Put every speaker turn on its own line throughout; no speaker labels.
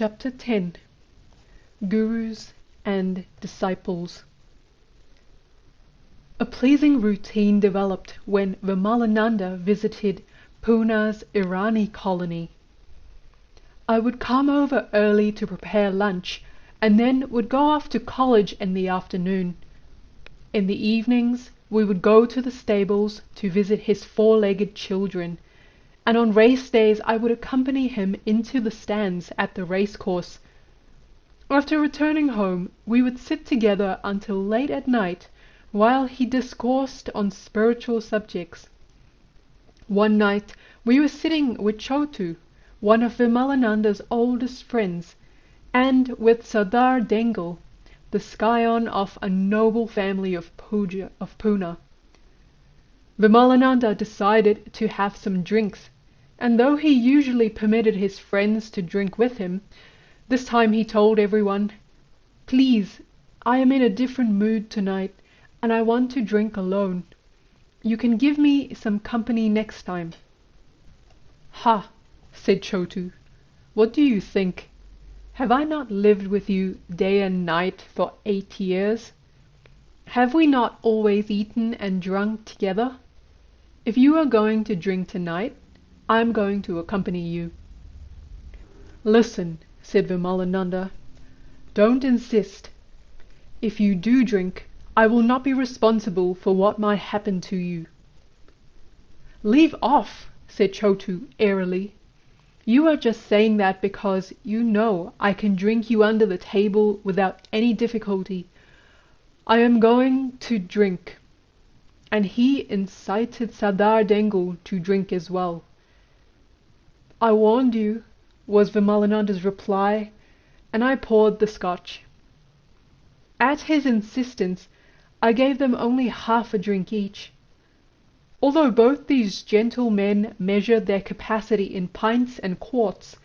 Chapter 10. Gurus and Disciples. A pleasing routine developed when Vimalananda visited Puna's Irani colony. I would come over early to prepare lunch, and then would go off to college in the afternoon. In the evenings, we would go to the stables to visit his four-legged children, and on race days I would accompany him into the stands at the racecourse. After returning home, we would sit together until late at night while he discoursed on spiritual subjects. One night we were sitting with Chotu, one of Vimalananda's oldest friends, and with Sardar Dengal, the scion of a noble family of Pune. Vimalananda decided to have some drinks, and though he usually permitted his friends to drink with him, this time he told everyone, "Please, I am in a different mood tonight, and I want to drink alone. You can give me some company next time." "Ha," said Chotu, "what do you think? Have I not lived with you day and night for 8 years? Have we not always eaten and drunk together? If you are going to drink tonight, I am going to accompany you." "Listen," said Vimalananda, "don't insist. If you do drink, I will not be responsible for what might happen to you." "Leave off," said Chotu airily. "You are just saying that because you know I can drink you under the table without any difficulty. I am going to drink." And he incited Sardar Dengal to drink as well. "I warned you," was Vimalananda's reply, and I poured the scotch. At his insistence, I gave them only half a drink each. Although both these gentle men measured their capacity in pints and quarts,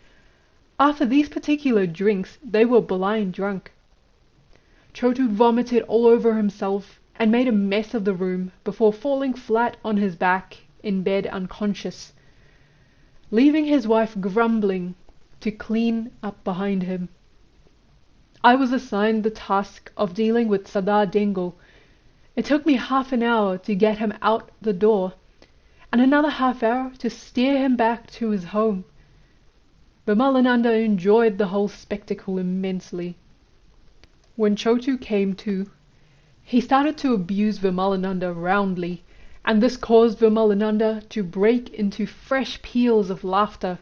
after these particular drinks they were blind drunk. Chotu vomited all over himself and made a mess of the room before falling flat on his back in bed unconscious, leaving his wife grumbling to clean up behind him. I was assigned the task of dealing with Sardar Dengal. It took me half an hour to get him out the door, and another half hour to steer him back to his home. Vimalananda enjoyed the whole spectacle immensely. When Chotu came to, he started to abuse Vimalananda roundly, and this caused Vimalananda to break into fresh peals of laughter.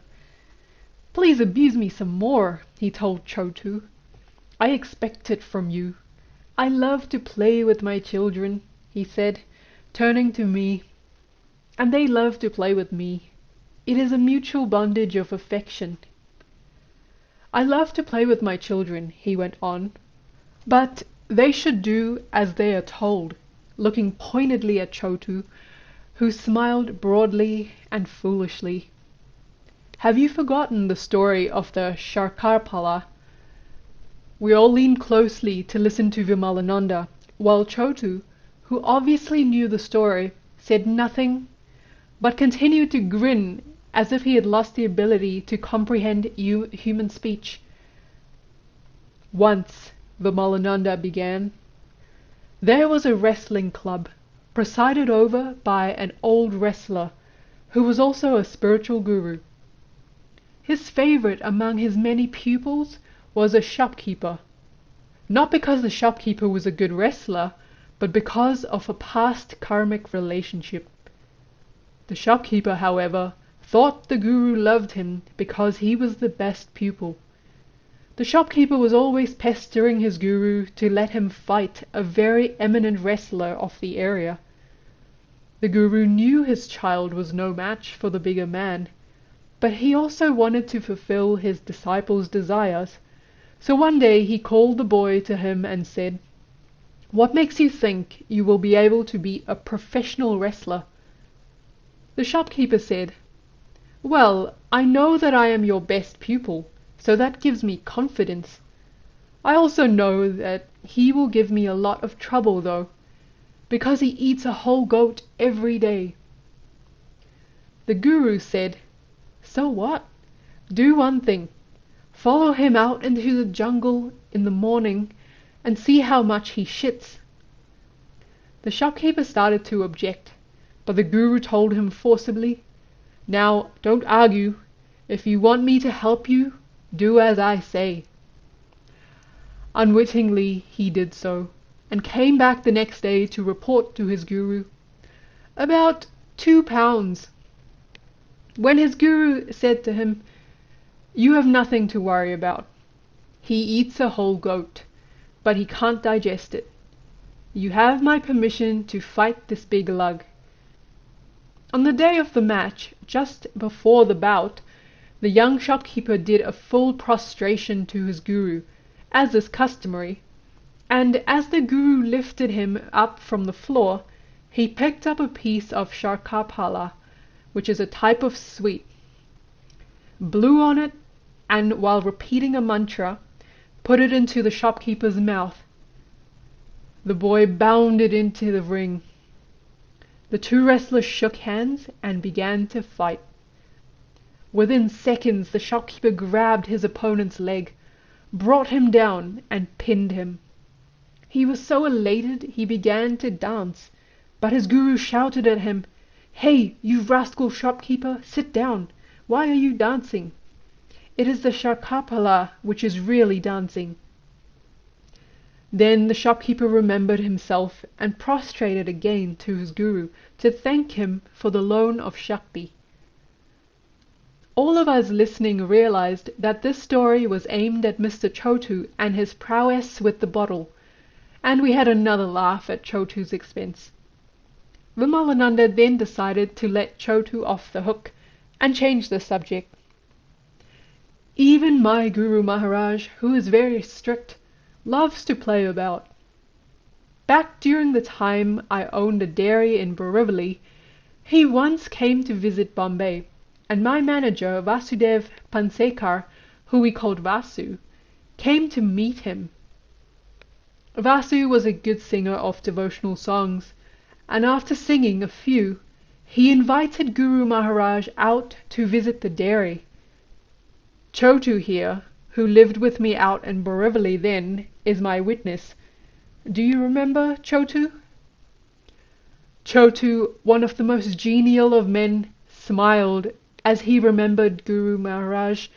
"Please abuse me some more," he told Chotu. "I expect it from you. I love to play with my children," he said, turning to me, "and they love to play with me. It is a mutual bondage of affection." "I love to play with my children," he went on, "but they should do as they are told," looking pointedly at Chotu, who smiled broadly and foolishly. "Have you forgotten the story of the Sharkarpala?" We all leaned closely to listen to Vimalananda, while Chotu, who obviously knew the story, said nothing, but continued to grin as if he had lost the ability to comprehend human speech. "Once," Vimalananda began, "there was a wrestling club, presided over by an old wrestler, who was also a spiritual guru. His favorite among his many pupils was a shopkeeper, not because the shopkeeper was a good wrestler, but because of a past karmic relationship. The shopkeeper, however, thought the guru loved him because he was the best pupil. The shopkeeper was always pestering his guru to let him fight a very eminent wrestler of the area. The guru knew his child was no match for the bigger man, but he also wanted to fulfill his disciple's desires, so one day he called the boy to him and said, 'What makes you think you will be able to be a professional wrestler?' The shopkeeper said, 'Well, I know that I am your best pupil, so that gives me confidence. I also know that he will give me a lot of trouble though, because he eats a whole goat every day.' The guru said, 'So what? Do one thing. Follow him out into the jungle in the morning and see how much he shits." The shopkeeper started to object, but the Guru told him forcibly, "Now, don't argue. If you want me to help you, do as I say." Unwittingly he did so, and came back the next day to report to his Guru, "About 2 pounds." When his Guru said to him, "You have nothing to worry about. He eats a whole goat, but he can't digest it. You have my permission to fight this big lug." On the day of the match, just before the bout, the young shopkeeper did a full prostration to his Guru, as is customary, and as the Guru lifted him up from the floor, he picked up a piece of sharkapala, which is a type of sweet, blew on it, and while repeating a mantra, put it into the shopkeeper's mouth. The boy bounded into the ring. The two wrestlers shook hands and began to fight. Within seconds, the shopkeeper grabbed his opponent's leg, brought him down, and pinned him. He was so elated he began to dance, but his Guru shouted at him, "Hey, you rascal shopkeeper, sit down. Why are you dancing? It is the sharkapala which is really dancing." Then the shopkeeper remembered himself and prostrated again to his Guru to thank him for the loan of Shakti. All of us listening realized that this story was aimed at Mr. Chotu and his prowess with the bottle, and we had another laugh at Chotu's expense. Vimalananda then decided to let Chotu off the hook and change the subject. "Even my Guru Maharaj, who is very strict, loves to play about. Back during the time I owned a dairy in Borivali, he once came to visit Bombay, and my manager, Vasudev Pansekar, who we called Vasu, came to meet him. Vasu was a good singer of devotional songs, and after singing a few, he invited Guru Maharaj out to visit the dairy. Chotu here, who lived with me out in Borivali then, is my witness. Do you remember Chotu?" Chotu, one of the most genial of men, smiled as he remembered Guru Maharaj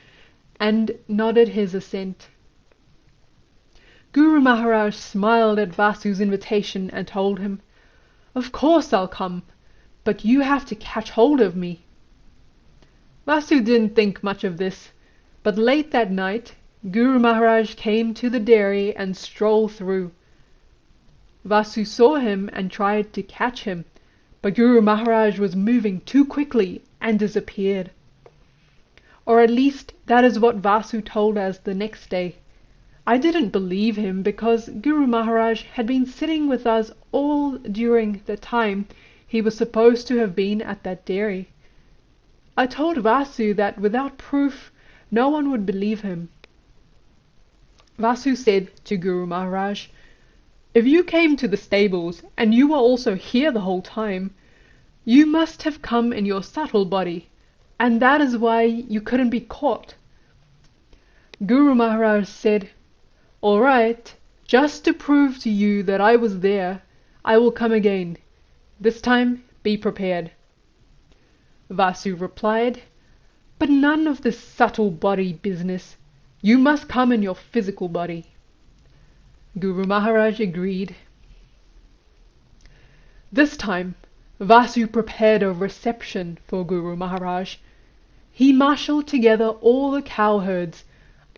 and nodded his assent. Guru Maharaj smiled at Vasu's invitation and told him, "Of course I'll come, but you have to catch hold of me." Vasu didn't think much of this, but late that night Guru Maharaj came to the dairy and strolled through. Vasu saw him and tried to catch him, but Guru Maharaj was moving too quickly and disappeared. Or at least that is what Vasu told us the next day. I didn't believe him because Guru Maharaj had been sitting with us all during the time he was supposed to have been at that dairy. I told Vasu that without proof no one would believe him. Vasu said to Guru Maharaj, "If you came to the stables and you were also here the whole time, you must have come in your subtle body, and that is why you couldn't be caught." Guru Maharaj said, "All right, just to prove to you that I was there, I will come again. This time be prepared." Vasu replied, "But none of this subtle body business. You must come in your physical body." Guru Maharaj agreed. This time, Vasu prepared a reception for Guru Maharaj. He marshalled together all the cowherds,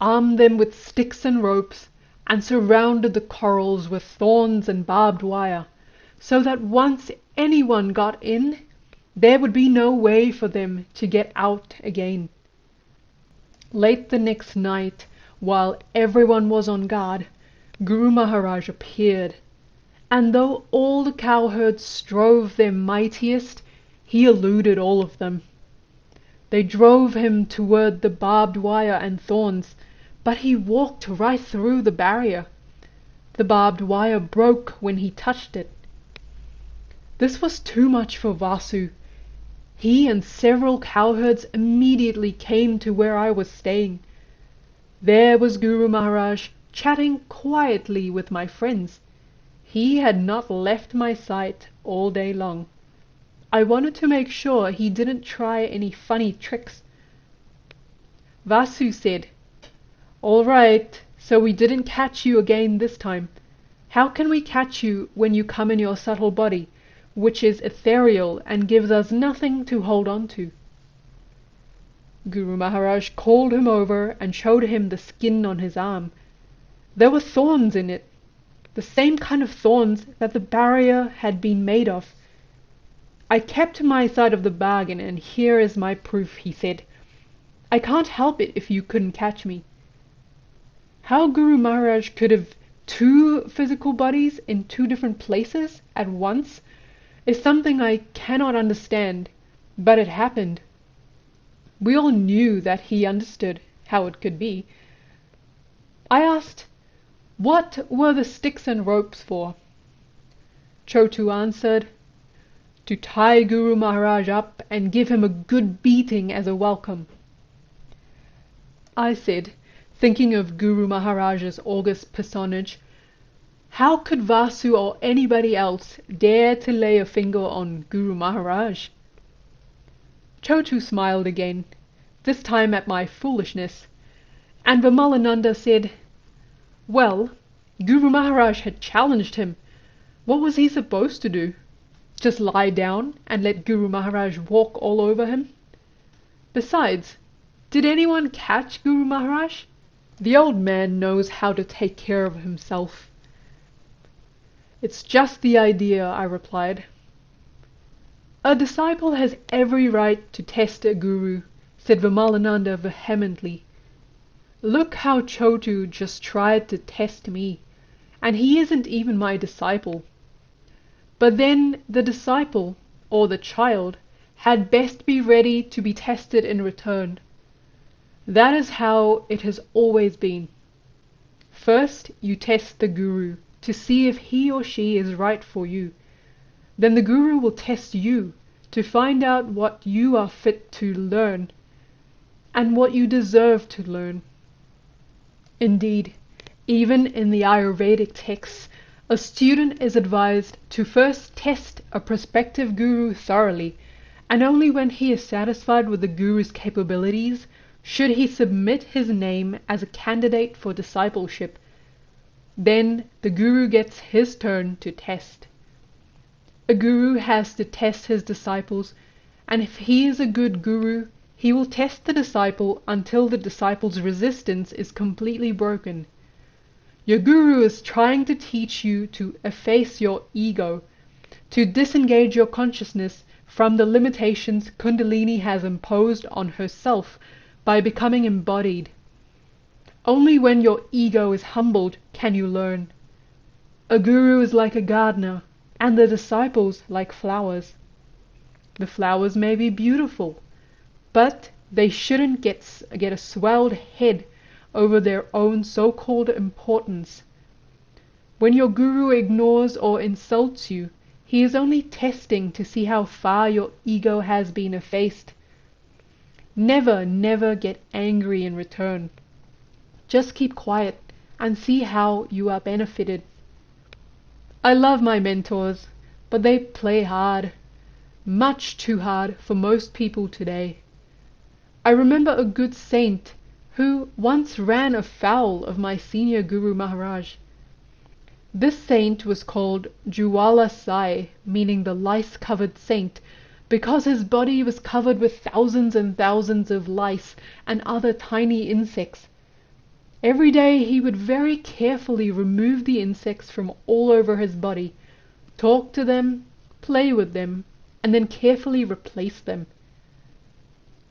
armed them with sticks and ropes, and surrounded the corrals with thorns and barbed wire, so that once anyone got in, there would be no way for them to get out again. Late the next night, while everyone was on guard, Guru Maharaj appeared, and though all the cowherds strove their mightiest, he eluded all of them. They drove him toward the barbed wire and thorns, but he walked right through the barrier. The barbed wire broke when he touched it. This was too much for Vasu. He and several cowherds immediately came to where I was staying. there was Guru Maharaj chatting quietly with my friends. He had not left my sight all day long. I wanted to make sure he didn't try any funny tricks. Vasu said, "All right, so we didn't catch you again this time. How can we catch you when you come in your subtle body, which is ethereal and gives us nothing to hold on to?" Guru Maharaj called him over and showed him the skin on his arm. There were thorns in it, the same kind of thorns that the barrier had been made of. "I kept my side of the bargain, and here is my proof," he said. "I can't help it if you couldn't catch me." How Guru Maharaj could have two physical bodies in two different places at once is something I cannot understand, but it happened. We all knew that he understood how it could be. I asked, "What were the sticks and ropes for?" Chotu answered, "To tie Guru Maharaj up and give him a good beating as a welcome." I said, thinking of Guru Maharaj's august personage, how could Vasu or anybody else dare to lay a finger on Guru Maharaj? Chotu smiled again, this time at my foolishness, and Vimalananda said, "Well, Guru Maharaj had challenged him. What was he supposed to do? Just lie down and let Guru Maharaj walk all over him? Besides, did anyone catch Guru Maharaj? The old man knows how to take care of himself." "It's just the idea," I replied. "A disciple has every right to test a guru," said Vimalananda vehemently. "Look how Chotu just tried to test me, and he isn't even my disciple. But then the disciple, or the child, had best be ready to be tested in return. That is how it has always been. First you test the guru to see if he or she is right for you. Then the guru will test you to find out what you are fit to learn and what you deserve to learn. Indeed, even in the Ayurvedic texts, a student is advised to first test a prospective guru thoroughly, and only when he is satisfied with the guru's capabilities should he submit his name as a candidate for discipleship. Then the guru gets his turn to test. A guru has to test his disciples, and if he is a good guru, he will test the disciple until the disciple's resistance is completely broken. Your guru is trying to teach you to efface your ego, to disengage your consciousness from the limitations Kundalini has imposed on herself by becoming embodied. Only when your ego is humbled can you learn. A guru is like a gardener, and the disciples like flowers. The flowers may be beautiful, but they shouldn't get a swelled head over their own so-called importance. When your guru ignores or insults you, he is only testing to see how far your ego has been effaced. Never, never get angry in return. Just keep quiet and see how you are benefited. I love my mentors, but they play hard, much too hard for most people today. I remember a good saint who once ran afoul of my senior Guru Maharaj. This saint was called Jwala Sai, meaning the lice-covered saint, because his body was covered with thousands and thousands of lice and other tiny insects. Every day he would very carefully remove the insects from all over his body, talk to them, play with them, and then carefully replace them.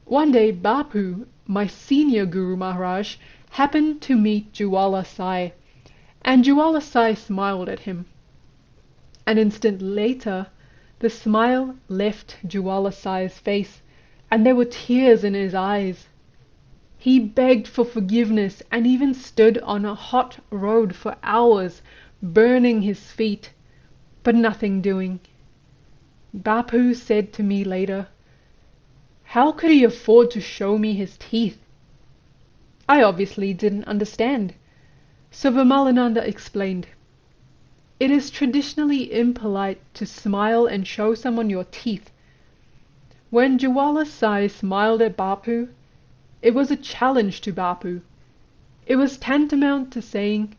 One day Bapu, my senior Guru Maharaj, happened to meet Jwala Sai, and Jwala Sai smiled at him. An instant later, the smile left Jwala Sai's face, and there were tears in his eyes. He begged for forgiveness and even stood on a hot road for hours, burning his feet, but nothing doing. Bapu said to me later, "How could he afford to show me his teeth?" I obviously didn't understand. So Vimalananda explained, "It is traditionally impolite to smile and show someone your teeth. When Jwala Sai smiled at Bapu, it was a challenge to Bapu. It was tantamount to saying,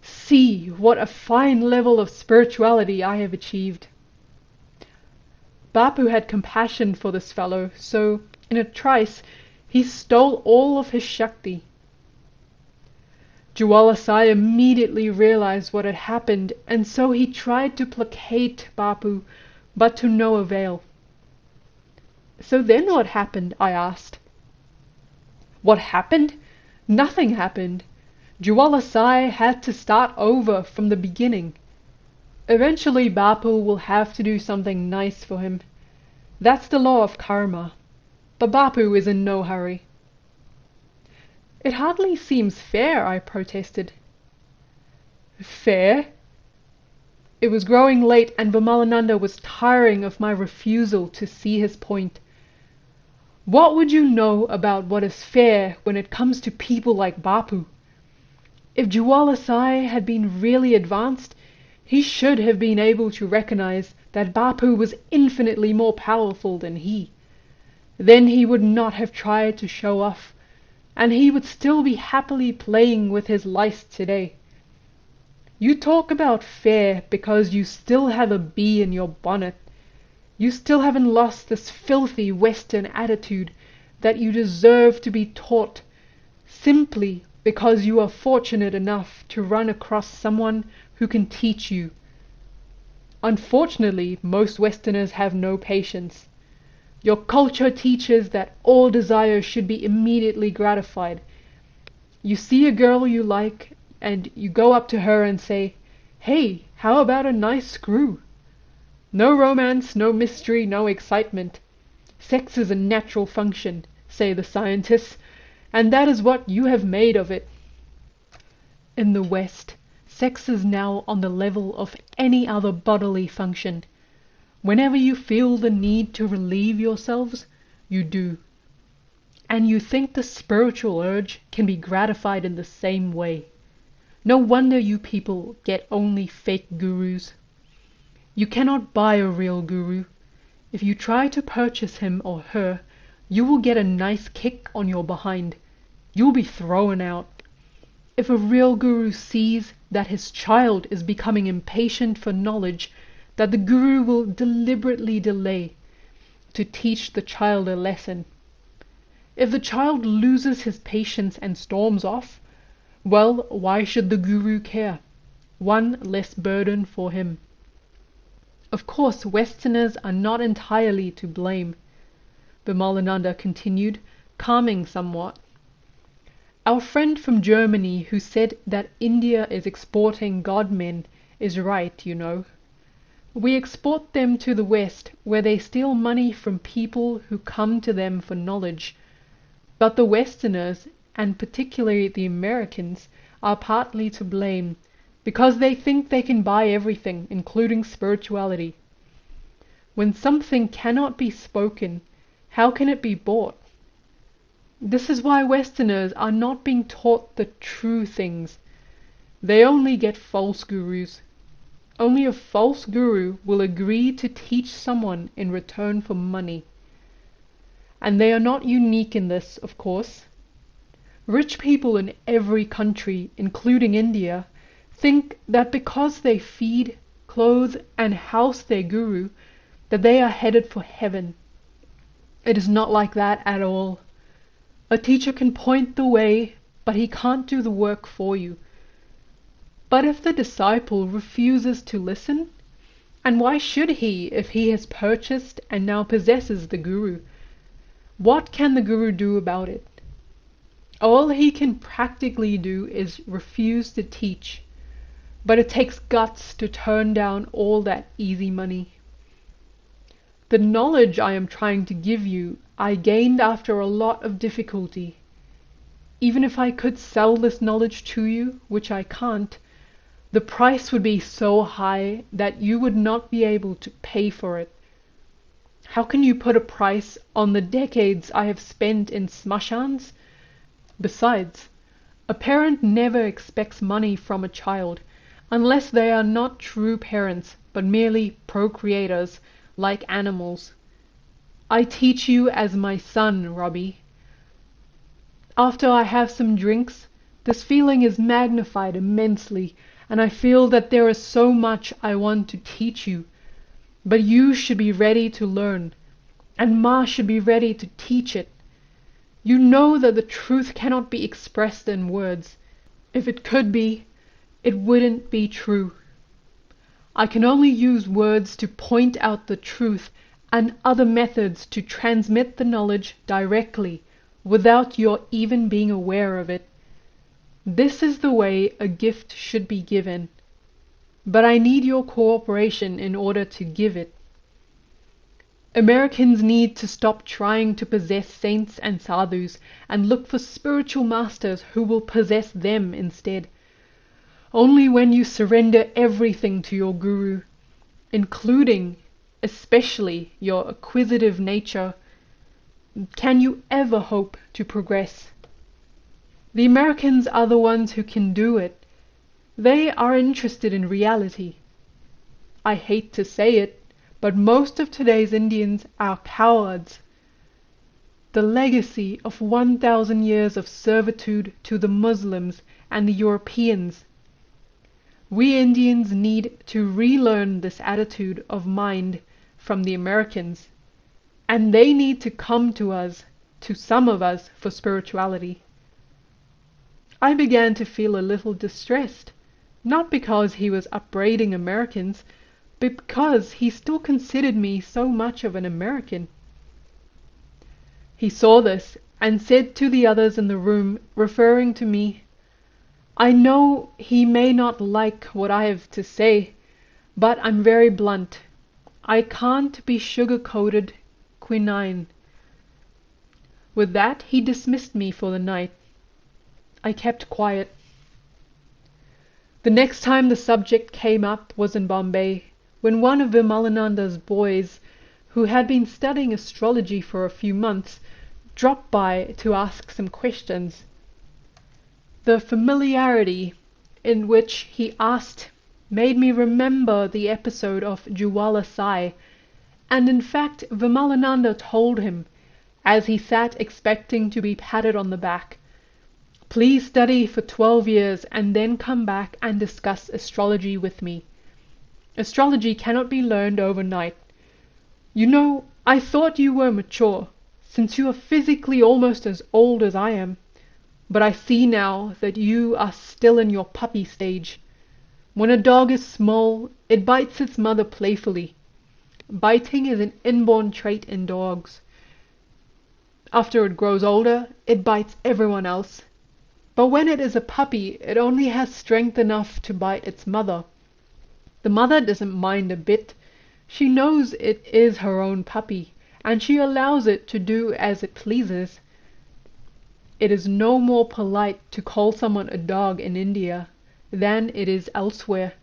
'See what a fine level of spirituality I have achieved.' Bapu had compassion for this fellow, so, in a trice, he stole all of his Shakti. Jwala Sai immediately realized what had happened, and so he tried to placate Bapu, but to no avail." "So then what happened?" I asked. "What happened? Nothing happened. Jwala Sai had to start over from the beginning. Eventually Bapu will have to do something nice for him. That's the law of karma. But Bapu is in no hurry." "It hardly seems fair," I protested. "Fair?" It was growing late, and Vimalananda was tiring of my refusal to see his point. "What would you know about what is fair when it comes to people like Bapu? If Jwala Sai had been really advanced, he should have been able to recognize that Bapu was infinitely more powerful than he. Then he would not have tried to show off, and he would still be happily playing with his lice today. You talk about fair because you still have a bee in your bonnet. You still haven't lost this filthy Western attitude that you deserve to be taught simply because you are fortunate enough to run across someone who can teach you. Unfortunately, most Westerners have no patience. Your culture teaches that all desires should be immediately gratified. You see a girl you like, and you go up to her and say, 'Hey, how about a nice screw?' No romance, no mystery, no excitement. Sex is a natural function, say the scientists, and that is what you have made of it. In the West, sex is now on the level of any other bodily function. Whenever you feel the need to relieve yourselves, you do. And you think the spiritual urge can be gratified in the same way. No wonder you people get only fake gurus. You cannot buy a real guru. If you try to purchase him or her, you will get a nice kick on your behind. You'll be thrown out. If a real guru sees that his child is becoming impatient for knowledge, that the guru will deliberately delay to teach the child a lesson. If the child loses his patience and storms off, well, why should the guru care? One less burden for him. Of course, Westerners are not entirely to blame," Vimalananda continued, calming somewhat. "Our friend from Germany who said that India is exporting God-men is right, you know. We export them to the West, where they steal money from people who come to them for knowledge. But the Westerners, and particularly the Americans, are partly to blame, because they think they can buy everything, including spirituality. When something cannot be spoken, how can it be bought? This is why Westerners are not being taught the true things. They only get false gurus. Only a false guru will agree to teach someone in return for money. And they are not unique in this, of course. Rich people in every country, including India, think that because they feed, clothe, and house their guru, that they are headed for heaven. It is not like that at all. A teacher can point the way, but he can't do the work for you. But if the disciple refuses to listen, and why should he if he has purchased and now possesses the guru? What can the guru do about it? All he can practically do is refuse to teach, but it takes guts to turn down all that easy money. The knowledge I am trying to give you, I gained after a lot of difficulty. Even if I could sell this knowledge to you, which I can't, the price would be so high that you would not be able to pay for it. How can you put a price on the decades I have spent in smashans? Besides, a parent never expects money from a child, unless they are not true parents, but merely procreators, like animals. I teach you as my son, Robbie. After I have some drinks, this feeling is magnified immensely, and I feel that there is so much I want to teach you. But you should be ready to learn, and Ma should be ready to teach it. You know that the truth cannot be expressed in words. If it could be, it wouldn't be true. I can only use words to point out the truth and other methods to transmit the knowledge directly, without your even being aware of it. This is the way a gift should be given. But I need your cooperation in order to give it. Americans need to stop trying to possess saints and sadhus and look for spiritual masters who will possess them instead. Only when you surrender everything to your guru, including, especially, your acquisitive nature, can you ever hope to progress. The Americans are the ones who can do it. They are interested in reality. I hate to say it, but most of today's Indians are cowards. The legacy of 1,000 years of servitude to the Muslims and the Europeans. We Indians need to relearn this attitude of mind from the Americans, and they need to come to us, to some of us, for spirituality. I began to feel a little distressed, not because he was upbraiding Americans, but because he still considered me so much of an American. He saw this and said to the others in the room, referring to me, "I know he may not like what I have to say, but I'm very blunt. I can't be sugar-coated quinine." With that he dismissed me for the night. I kept quiet. The next time the subject came up was in Bombay, when one of Vimalananda's boys, who had been studying astrology for a few months, dropped by to ask some questions. The familiarity in which he asked made me remember the episode of Juwala Sai, and in fact Vimalananda told him, as he sat expecting to be patted on the back, "Please study for 12 years and then come back and discuss astrology with me. Astrology cannot be learned overnight. You know, I thought you were mature, since you are physically almost as old as I am, but I see now that you are still in your puppy stage. When a dog is small, it bites its mother playfully. Biting is an inborn trait in dogs. After it grows older, it bites everyone else. But when it is a puppy, it only has strength enough to bite its mother. The mother doesn't mind a bit. She knows it is her own puppy, and she allows it to do as it pleases. It is no more polite to call someone a dog in India than it is elsewhere.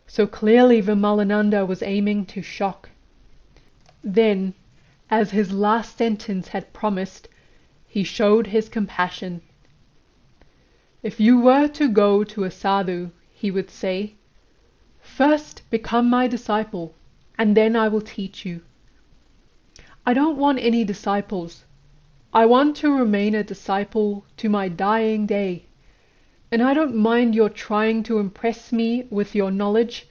So clearly Vimalananda was aiming to shock. Then, as his last sentence had promised, he showed his compassion. "If you were to go to a sadhu," he would say, "first become my disciple, and then I will teach you. I don't want any disciples. I want to remain a disciple to my dying day, and I don't mind your trying to impress me with your knowledge,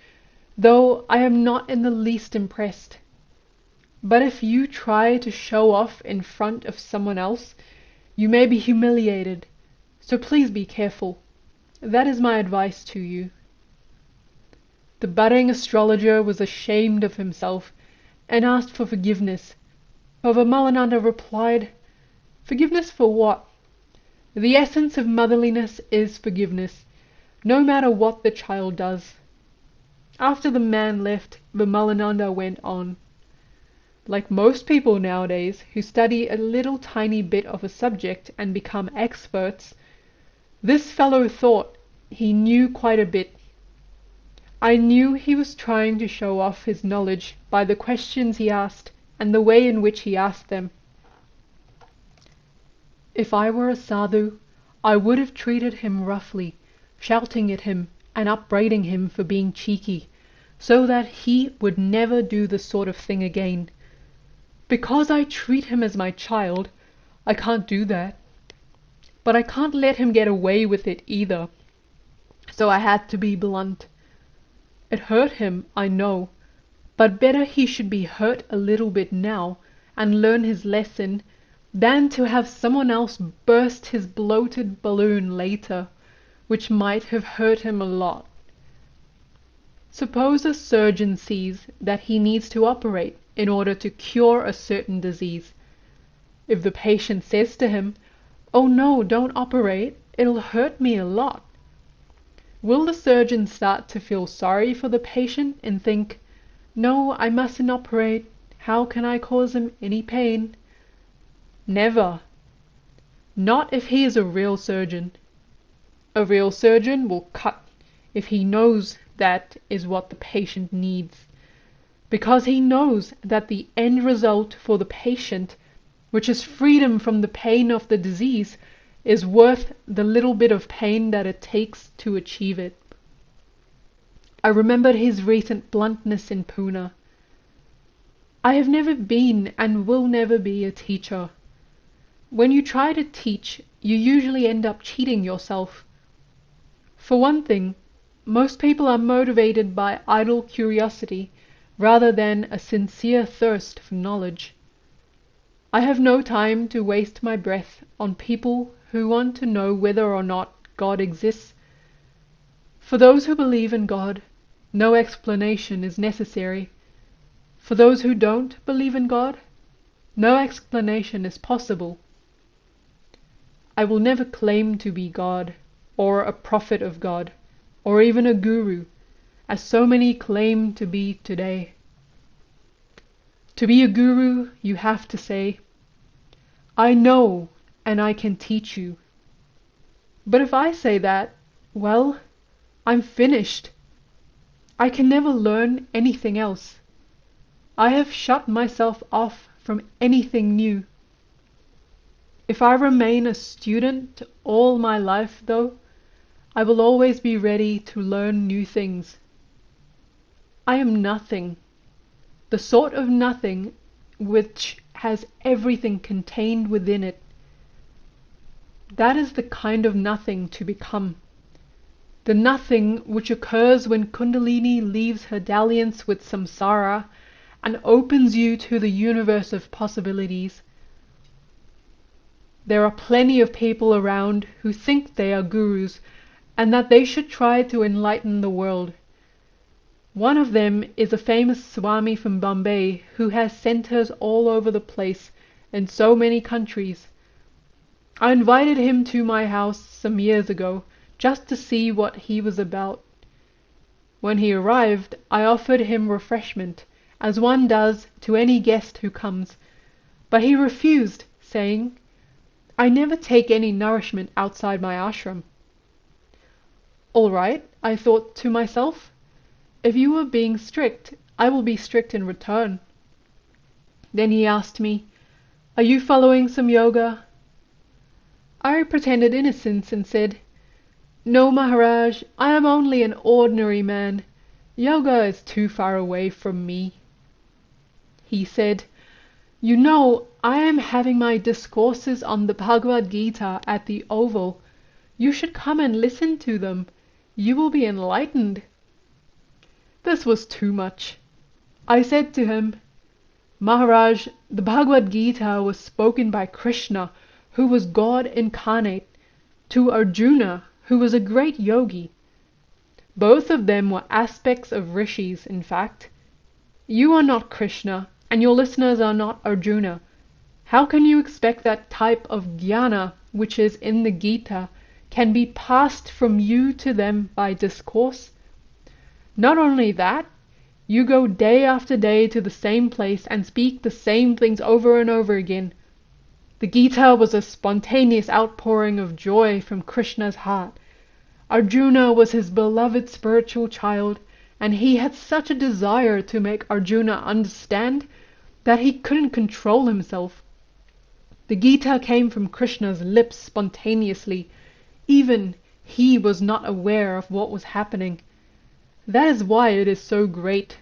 though I am not in the least impressed. But if you try to show off in front of someone else, you may be humiliated, so please be careful. That is my advice to you." The budding astrologer was ashamed of himself and asked for forgiveness, but Vimalananda replied, "Forgiveness for what? The essence of motherliness is forgiveness, no matter what the child does." After the man left, Vimalananda went on. "Like most people nowadays who study a little tiny bit of a subject and become experts, this fellow thought he knew quite a bit. I knew he was trying to show off his knowledge by the questions he asked and the way in which he asked them. If I were a sadhu, I would have treated him roughly, shouting at him and upbraiding him for being cheeky, so that he would never do this sort of thing again. Because I treat him as my child, I can't do that. But I can't let him get away with it either. So I had to be blunt. It hurt him, I know, but better he should be hurt a little bit now and learn his lesson than to have someone else burst his bloated balloon later, which might have hurt him a lot. Suppose a surgeon sees that he needs to operate in order to cure a certain disease. If the patient says to him, "Oh no, don't operate, it'll hurt me a lot," will the surgeon start to feel sorry for the patient and think, "No, I mustn't operate, how can I cause him any pain?" Never. Not if he is a real surgeon. A real surgeon will cut if he knows that is what the patient needs, because he knows that the end result for the patient, which is freedom from the pain of the disease, is worth the little bit of pain that it takes to achieve it. I remembered his recent bluntness in Pune. I have never been and will never be a teacher. When you try to teach, you usually end up cheating yourself. For one thing, most people are motivated by idle curiosity rather than a sincere thirst for knowledge. I have no time to waste my breath on people who want to know whether or not God exists. For those who believe in God, no explanation is necessary. For those who don't believe in God, no explanation is possible. I will never claim to be God, or a prophet of God, or even a guru, as so many claim to be today. To be a guru, you have to say, "I know and I can teach you." But if I say that, well, I'm finished. I can never learn anything else. I have shut myself off from anything new. If I remain a student all my life, though, I will always be ready to learn new things. I am nothing, the sort of nothing which has everything contained within it. That is the kind of nothing to become. The nothing which occurs when Kundalini leaves her dalliance with samsara and opens you to the universe of possibilities. There are plenty of people around who think they are gurus and that they should try to enlighten the world. One of them is a famous Swami from Bombay who has centers all over the place in so many countries. I invited him to my house some years ago just to see what he was about. When he arrived, I offered him refreshment, as one does to any guest who comes, but he refused, saying, "I never take any nourishment outside my ashram." All right, I thought to myself, if you are being strict, I will be strict in return. Then he asked me, "Are you following some yoga?" I pretended innocence and said, "No, Maharaj, I am only an ordinary man. Yoga is too far away from me." He said, "You know, I am having my discourses on the Bhagavad Gita at the Oval. You should come and listen to them. You will be enlightened." This was too much. I said to him, "Maharaj, the Bhagavad Gita was spoken by Krishna, who was God incarnate, to Arjuna, who was a great yogi. Both of them were aspects of rishis, in fact. You are not Krishna, and your listeners are not Arjuna. How can you expect that type of jnana which is in the Gita can be passed from you to them by discourse? Not only that, you go day after day to the same place and speak the same things over and over again. The Gita was a spontaneous outpouring of joy from Krishna's heart. Arjuna was his beloved spiritual child, and he had such a desire to make Arjuna understand that he couldn't control himself. The Gita came from Krishna's lips spontaneously. Even he was not aware of what was happening. That is why it is so great.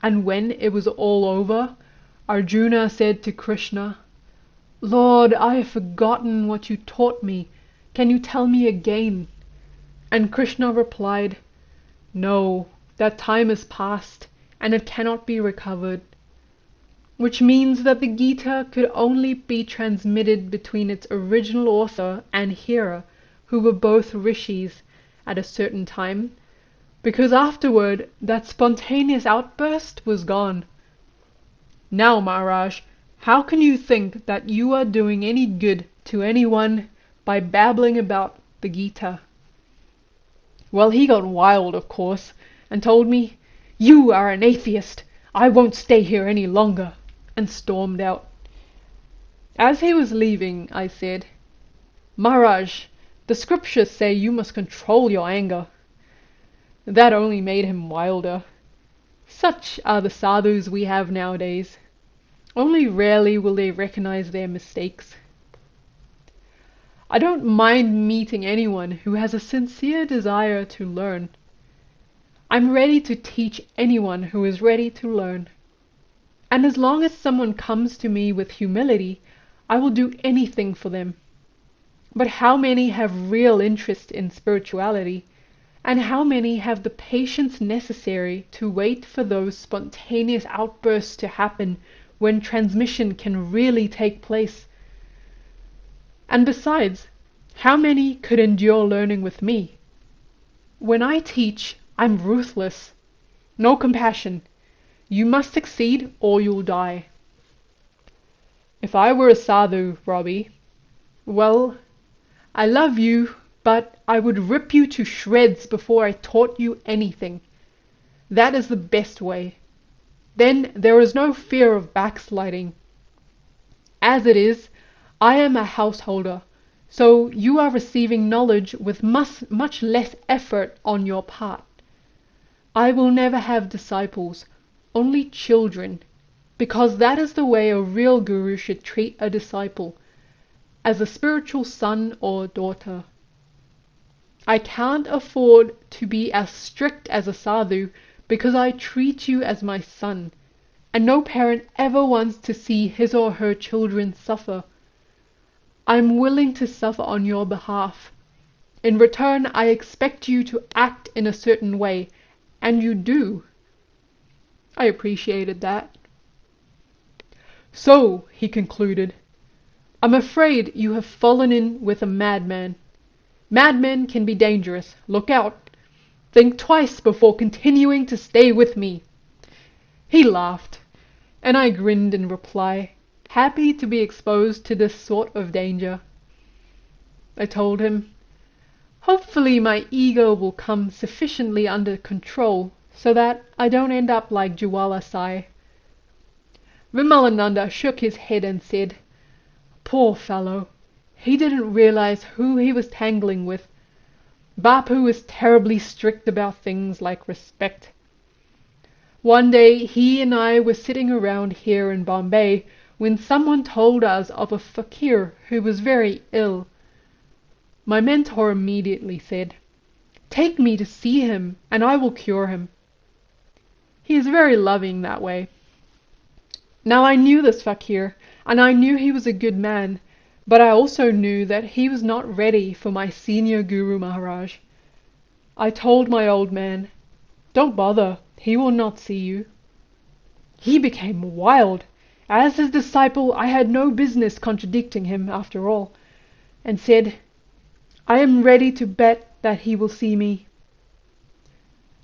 And when it was all over, Arjuna said to Krishna, "Lord, I have forgotten what you taught me. Can you tell me again?" And Krishna replied, "No, that time is past, and it cannot be recovered." Which means that the Gita could only be transmitted between its original author and hearer, who were both rishis, at a certain time, because afterward that spontaneous outburst was gone. Now, Maharaj, how can you think that you are doing any good to anyone by babbling about the Gita? Well, he got wild, of course, and told me, "You are an atheist. I won't stay here any longer," and stormed out. As he was leaving, I said, "Maharaj, the scriptures say you must control your anger." That only made him wilder. Such are the sadhus we have nowadays. Only rarely will they recognize their mistakes. I don't mind meeting anyone who has a sincere desire to learn. I'm ready to teach anyone who is ready to learn. And as long as someone comes to me with humility, I will do anything for them. But how many have real interest in spirituality? And how many have the patience necessary to wait for those spontaneous outbursts to happen when transmission can really take place? And besides, how many could endure learning with me? When I teach, I'm ruthless. No compassion. You must succeed or you'll die. If I were a sadhu, Robbie, well, I love you, but I would rip you to shreds before I taught you anything. That is the best way. Then there is no fear of backsliding. As it is, I am a householder, so you are receiving knowledge with much less effort on your part. I will never have disciples, only children, because that is the way a real guru should treat a disciple, as a spiritual son or daughter. I can't afford to be as strict as a sadhu because I treat you as my son, and no parent ever wants to see his or her children suffer. I'm willing to suffer on your behalf. In return, I expect you to act in a certain way, and you do. I appreciated that. So, he concluded, I'm afraid you have fallen in with a madman. Madmen can be dangerous. Look out. Think twice before continuing to stay with me. He laughed, and I grinned in reply, happy to be exposed to this sort of danger. I told him, hopefully my ego will come sufficiently under control so that I don't end up like Jwala Sai. Vimalananda shook his head and said, poor fellow, he didn't realize who he was tangling with. Bapu is terribly strict about things like respect. One day he and I were sitting around here in Bombay when someone told us of a fakir who was very ill. My mentor immediately said, take me to see him and I will cure him. He is very loving that way. Now I knew this fakir, and I knew he was a good man, but I also knew that he was not ready for my senior Guru Maharaj. I told my old man, don't bother, he will not see you. He became wild. As his disciple, I had no business contradicting him after all, and said, I am ready to bet that he will see me.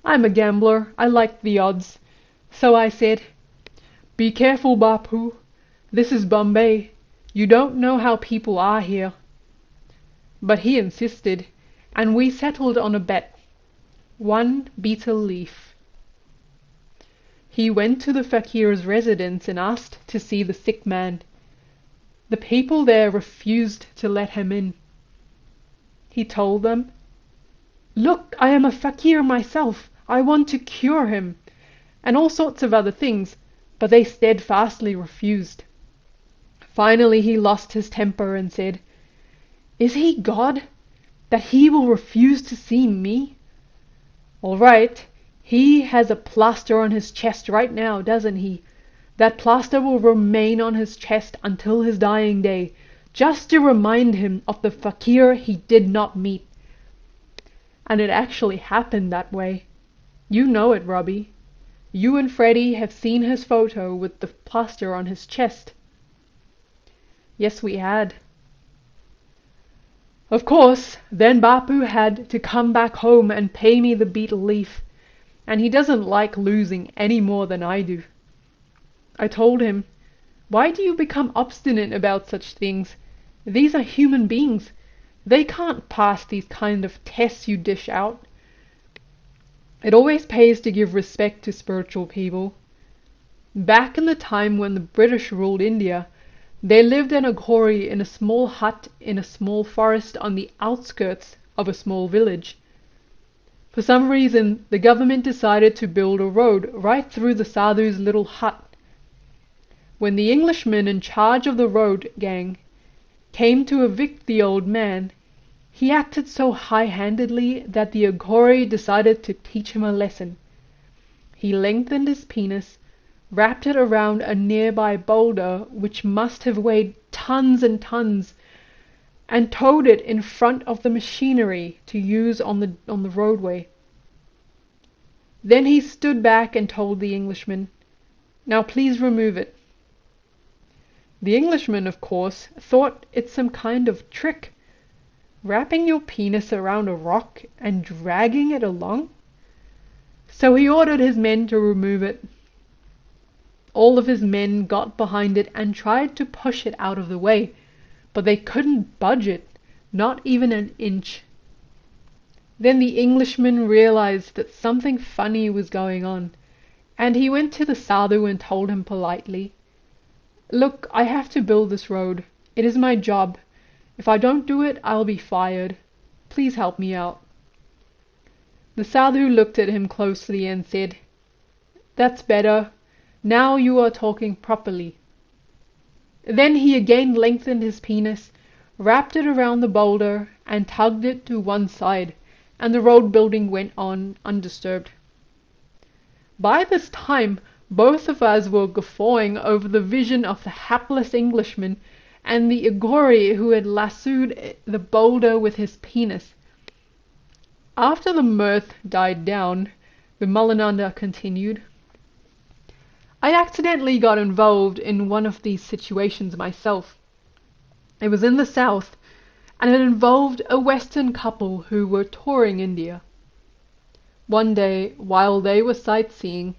I'm a gambler, I like the odds, so I said, be careful, Bapu. This is Bombay. You don't know how people are here. But he insisted, and we settled on a bet. 1 betel leaf. He went to the fakir's residence and asked to see the sick man. The people there refused to let him in. He told them, look, I am a fakir myself. I want to cure him, and all sorts of other things, but they steadfastly refused. Finally he lost his temper and said, is he God? That he will refuse to see me? All right, he has a plaster on his chest right now, doesn't he? That plaster will remain on his chest until his dying day, just to remind him of the fakir he did not meet. And it actually happened that way. You know it, Robbie. You and Freddie have seen his photo with the plaster on his chest. Yes, we had. Of course, then Bapu had to come back home and pay me the betel leaf, and he doesn't like losing any more than I do. I told him, why do you become obstinate about such things? These are human beings. They can't pass these kind of tests you dish out. It always pays to give respect to spiritual people. Back in the time when the British ruled India, there lived an Aghori in a small hut in a small forest on the outskirts of a small village. For some reason, the government decided to build a road right through the sadhu's little hut. When the Englishman in charge of the road gang came to evict the old man, he acted so high-handedly that the Aghori decided to teach him a lesson. He lengthened his penis, wrapped it around a nearby boulder which must have weighed tons and tons, and towed it in front of the machinery to use on the roadway. Then he stood back and told the Englishman, "Now please remove it." The Englishman, of course, thought it some kind of trick. Wrapping your penis around a rock and dragging it along? So he ordered his men to remove it. All of his men got behind it and tried to push it out of the way, but they couldn't budge it, not even an inch. Then the Englishman realized that something funny was going on, and he went to the sadhu and told him politely, "Look, I have to build this road. It is my job. If I don't do it, I'll be fired. Please help me out." The sadhu looked at him closely and said, "That's better. Now you are talking properly." Then he again lengthened his penis, wrapped it around the boulder, and tugged it to one side, and the road building went on undisturbed. By this time, both of us were guffawing over the vision of the hapless Englishman and the Aghori who had lassoed the boulder with his penis. After the mirth died down, Vimalananda continued, "I accidentally got involved in one of these situations myself. It was in the south, and it involved a Western couple who were touring India. One day, while they were sightseeing,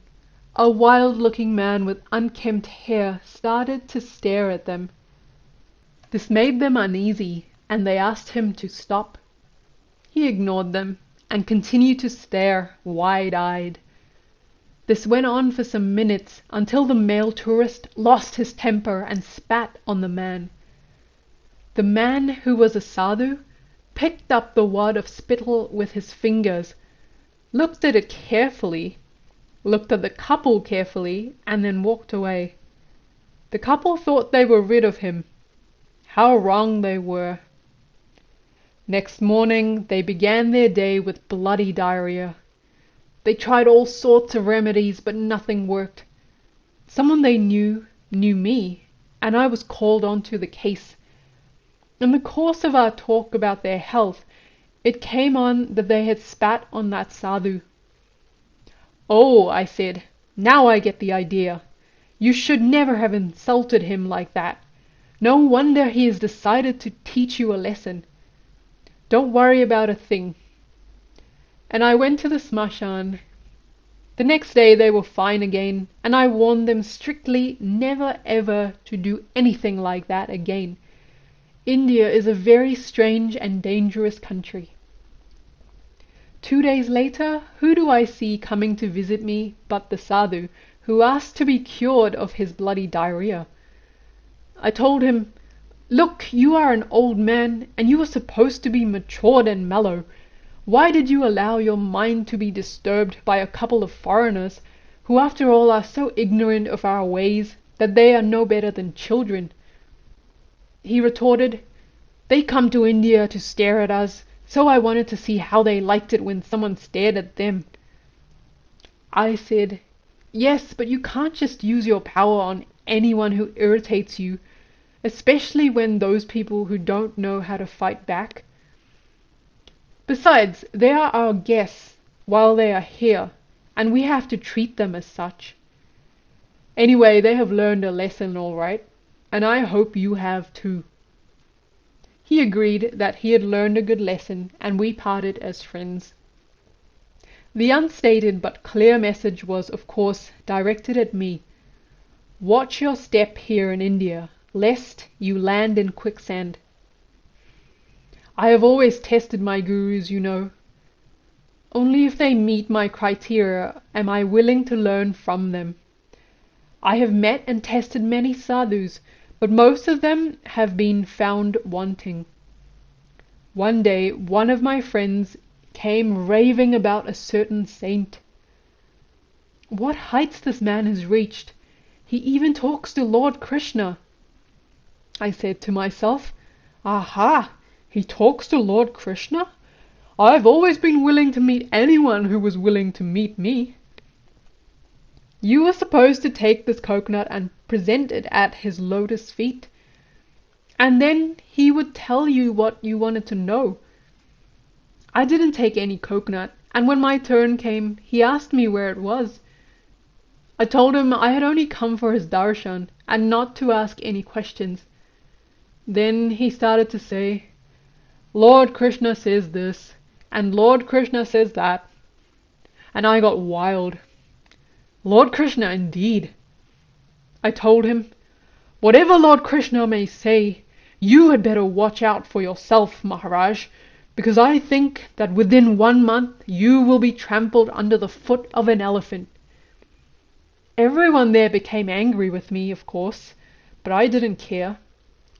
a wild-looking man with unkempt hair started to stare at them. This made them uneasy, and they asked him to stop. He ignored them and continued to stare, wide-eyed. This went on for some minutes until the male tourist lost his temper and spat on the man. The man, who was a sadhu, picked up the wad of spittle with his fingers, looked at it carefully, looked at the couple carefully, and then walked away. The couple thought they were rid of him. How wrong they were. Next morning they began their day with bloody diarrhea. They tried all sorts of remedies, but nothing worked. Someone they knew me, and I was called onto the case. In the course of our talk about their health, it came on that they had spat on that sadhu. 'Oh,' I said, 'now I get the idea. You should never have insulted him like that. No wonder he has decided to teach you a lesson. Don't worry about a thing.' And I went to the smashan. The next day they were fine again, and I warned them strictly never ever to do anything like that again. India is a very strange and dangerous country. 2 days later, who do I see coming to visit me but the sadhu, who asked to be cured of his bloody diarrhea. I told him, 'Look, you are an old man, and you are supposed to be matured and mellow. Why did you allow your mind to be disturbed by a couple of foreigners, who after all are so ignorant of our ways that they are no better than children?' He retorted, 'They come to India to stare at us, So I wanted to see how they liked it when someone stared at them. I said, yes, but you can't just use your power on anyone who irritates you, especially when those people who don't know how to fight back. Besides, they are our guests while they are here, and we have to treat them as such. Anyway, they have learned a lesson all right, and I hope you have too. He agreed that he had learned a good lesson, and we parted as friends. The unstated but clear message was, of course, directed at me. Watch your step here in India, lest you land in quicksand. I have always tested my gurus, you know. Only if they meet my criteria am I willing to learn from them. I have met and tested many sadhus, but most of them have been found wanting. One day, one of my friends came raving about a certain saint. What heights this man has reached! He even talks to Lord Krishna. I said to myself, aha, he talks to Lord Krishna? I've always been willing to meet anyone who was willing to meet me. You were supposed to take this coconut and present it at his lotus feet, and then he would tell you what you wanted to know. I didn't take any coconut, and when my turn came, he asked me where it was. I told him I had only come for his darshan, and not to ask any questions. Then he started to say, Lord Krishna says this, and Lord Krishna says that. And I got wild. Lord Krishna indeed. I told him, whatever Lord Krishna may say, you had better watch out for yourself, Maharaj, because I think that within 1 month you will be trampled under the foot of an elephant. Everyone there became angry with me, of course, but I didn't care.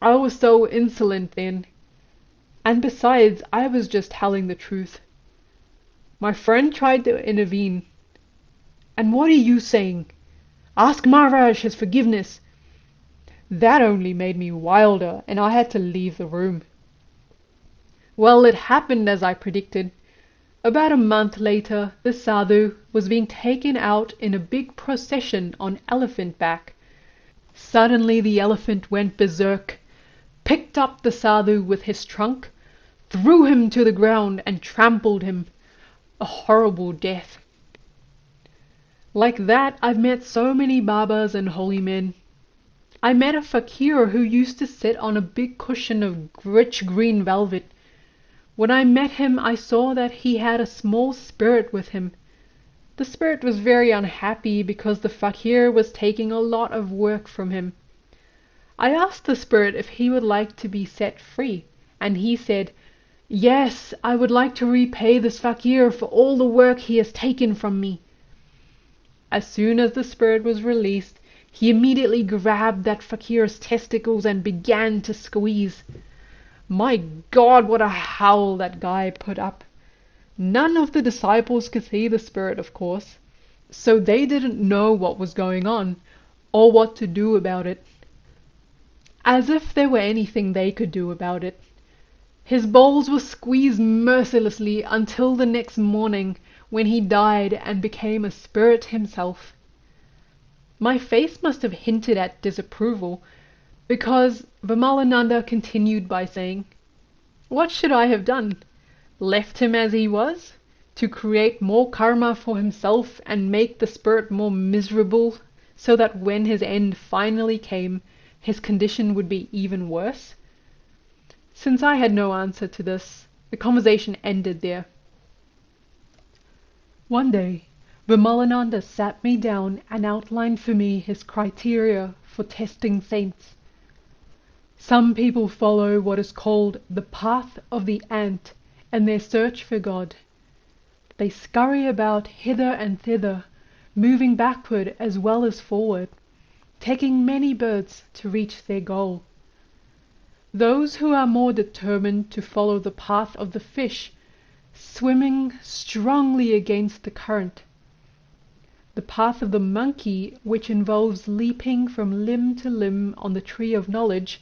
I was so insolent then. And besides, I was just telling the truth. My friend tried to intervene. And what are you saying? Ask Maharaj his forgiveness. That only made me wilder, and I had to leave the room. Well, it happened as I predicted. About a month later, the sadhu was being taken out in a big procession on elephant back. Suddenly the elephant went berserk, picked up the sadhu with his trunk, threw him to the ground and trampled him. A horrible death. Like that, I've met so many Babas and holy men. I met a fakir who used to sit on a big cushion of rich green velvet. When I met him, I saw that he had a small spirit with him. The spirit was very unhappy because the fakir was taking a lot of work from him. I asked the spirit if he would like to be set free, and he said, yes, I would like to repay this fakir for all the work he has taken from me. As soon as the spirit was released, he immediately grabbed that fakir's testicles and began to squeeze. My God, what a howl that guy put up. None of the disciples could see the spirit, of course, so they didn't know what was going on, or what to do about it. As if there were anything they could do about it. His balls were squeezed mercilessly until the next morning, when he died and became a spirit himself. My face must have hinted at disapproval, because Vimalananda continued by saying, what should I have done? Left him as he was? To create more karma for himself and make the spirit more miserable, so that when his end finally came, his condition would be even worse? Since I had no answer to this, the conversation ended there. One day, Vimalananda sat me down and outlined for me his criteria for testing saints. Some people follow what is called the path of the ant in their search for God. They scurry about hither and thither, moving backward as well as forward, taking many births to reach their goal. Those who are more determined to follow the path of the fish, swimming strongly against the current. The path of the monkey, which involves leaping from limb to limb on the tree of knowledge,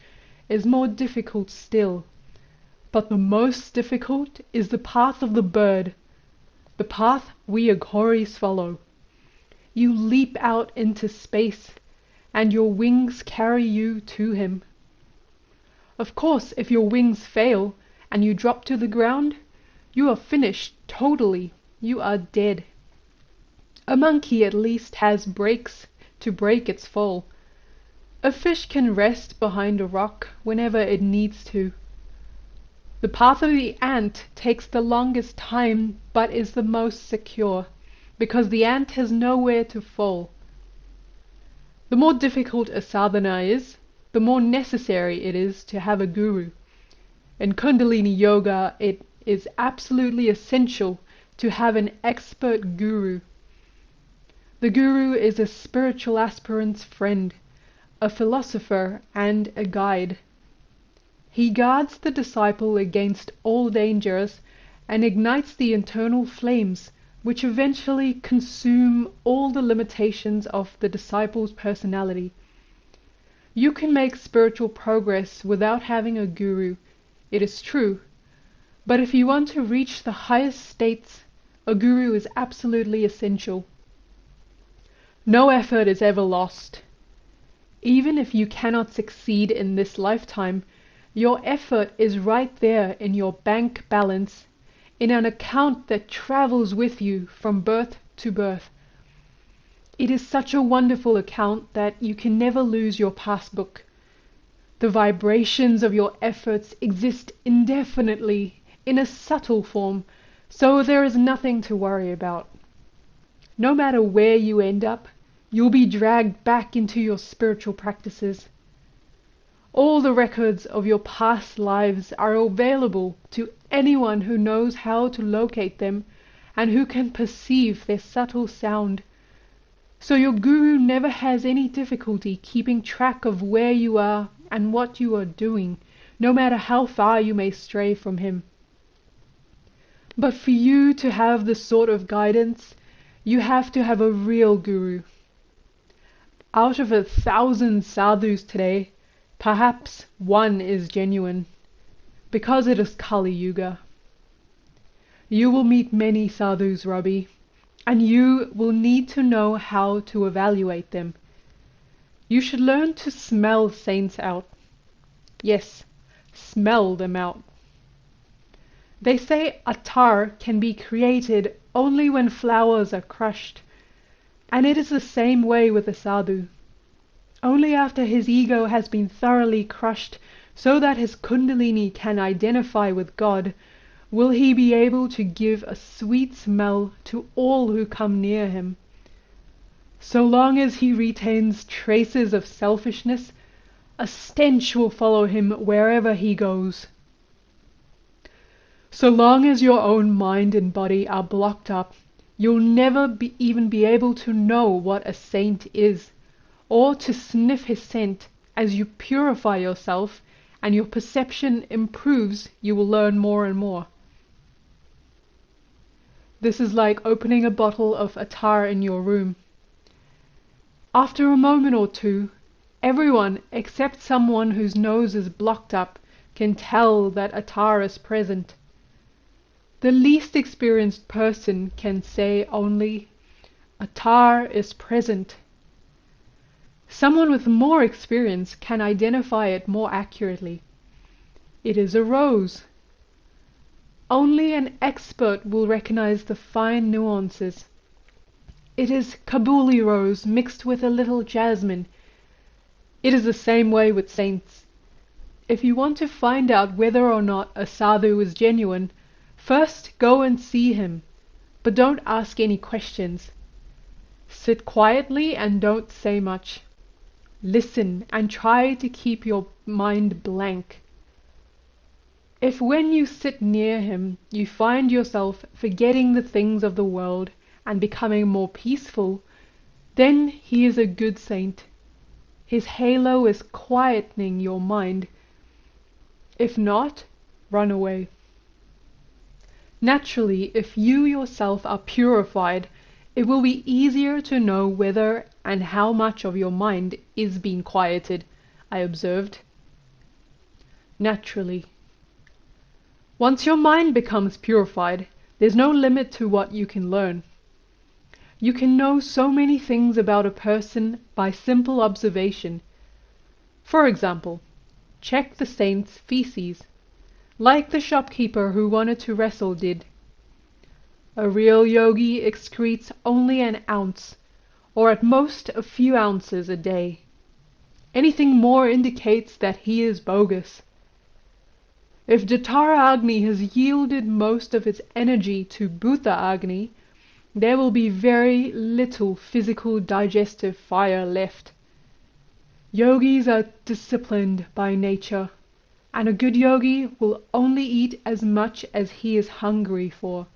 is more difficult still, But the most difficult is the path of the bird, the path we Aghoris follow. You leap out into space, and your wings carry you to him. Of course, if your wings fail and you drop to the ground, you are finished totally. You are dead. A monkey at least has brakes to break its fall. A fish can rest behind a rock whenever it needs to. The path of the ant takes the longest time but is the most secure, because the ant has nowhere to fall. The more difficult a sadhana is, the more necessary it is to have a guru. In Kundalini yoga, it is absolutely essential to have an expert guru. The guru is a spiritual aspirant's friend, a philosopher and a guide. He guards the disciple against all dangers and ignites the internal flames which eventually consume all the limitations of the disciple's personality. You can make spiritual progress without having a guru, it is true, but if you want to reach the highest states, a guru is absolutely essential. No effort is ever lost. Even if you cannot succeed in this lifetime, your effort is right there in your bank balance, in an account that travels with you from birth to birth. It is such a wonderful account that you can never lose your passbook. The vibrations of your efforts exist indefinitely in a subtle form, so there is nothing to worry about. No matter where you end up, you'll be dragged back into your spiritual practices. All the records of your past lives are available to anyone who knows how to locate them and who can perceive their subtle sound. So your guru never has any difficulty keeping track of where you are and what you are doing, no matter how far you may stray from him. But for you to have this sort of guidance, you have to have a real guru. Out of 1,000 sadhus today, perhaps one is genuine, because it is Kali Yuga. You will meet many sadhus, Robbie, and you will need to know how to evaluate them. You should learn to smell saints out. Yes, smell them out. They say attar can be created only when flowers are crushed, and it is the same way with a sadhu. Only after his ego has been thoroughly crushed so that his Kundalini can identify with God, will he be able to give a sweet smell to all who come near him. So long as he retains traces of selfishness, a stench will follow him wherever he goes. So long as your own mind and body are blocked up, you'll never even be able to know what a saint is, or to sniff his scent. As you purify yourself and your perception improves, you will learn more and more. This is like opening a bottle of attar in your room. After a moment or two, everyone except someone whose nose is blocked up can tell that attar is present. The least experienced person can say only, "Attar is present." Someone with more experience can identify it more accurately. It is a rose. Only an expert will recognize the fine nuances. It is Kabuli rose mixed with a little jasmine. It is the same way with saints. If you want to find out whether or not a sadhu is genuine, first go and see him, but don't ask any questions. Sit quietly and don't say much. Listen and try to keep your mind blank. If when you sit near him you find yourself forgetting the things of the world and becoming more peaceful, then he is a good saint. His halo is quietening your mind. If not, run away. Naturally, if you yourself are purified, it will be easier to know whether and how much of your mind is being quieted, I observed. Naturally. Once your mind becomes purified, there's no limit to what you can learn. You can know so many things about a person by simple observation. For example, check the saint's feces, like the shopkeeper who wanted to wrestle did. A real yogi excretes only an ounce, or at most a few ounces a day. Anything more indicates that he is bogus. If Jatara Agni has yielded most of its energy to Bhuta Agni, there will be very little physical digestive fire left. Yogis are disciplined by nature, and a good yogi will only eat as much as he is hungry for.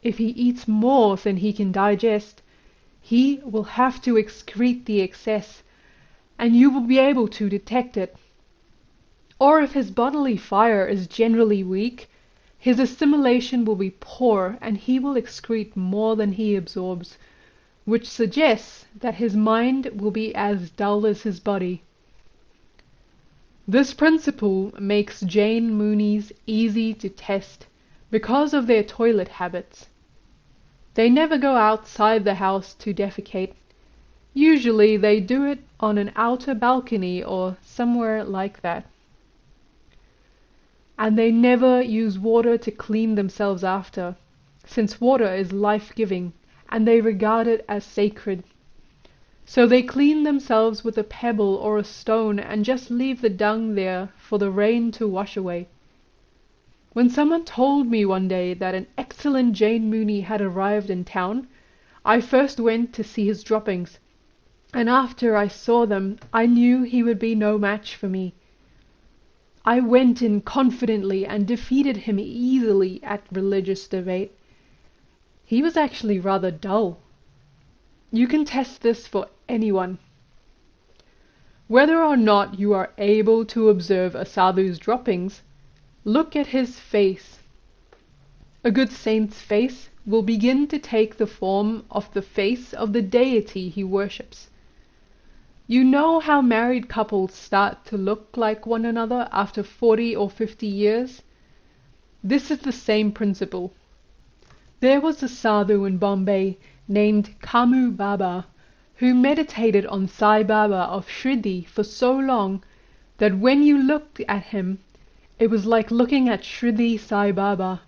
If he eats more than he can digest, he will have to excrete the excess, and you will be able to detect it. Or if his bodily fire is generally weak, his assimilation will be poor and he will excrete more than he absorbs, which suggests that his mind will be as dull as his body. This principle makes Jain Munis easy to test because of their toilet habits. They never go outside the house to defecate. Usually they do it on an outer balcony or somewhere like that. And they never use water to clean themselves after, since water is life-giving, and they regard it as sacred. So they clean themselves with a pebble or a stone and just leave the dung there for the rain to wash away. When someone told me one day that an excellent Jain Muni had arrived in town, I first went to see his droppings, and after I saw them, I knew he would be no match for me. I went in confidently and defeated him easily at religious debate. He was actually rather dull. You can test this for anyone. Whether or not you are able to observe a sadhu's droppings, look at his face. A good saint's face will begin to take the form of the face of the deity he worships. You know how married couples start to look like one another after 40 or 50 years? This is the same principle. There was a sadhu in Bombay named Kamu Baba who meditated on Sai Baba of Shridi for so long that when you looked at him, it was like looking at Shridi Sai Baba.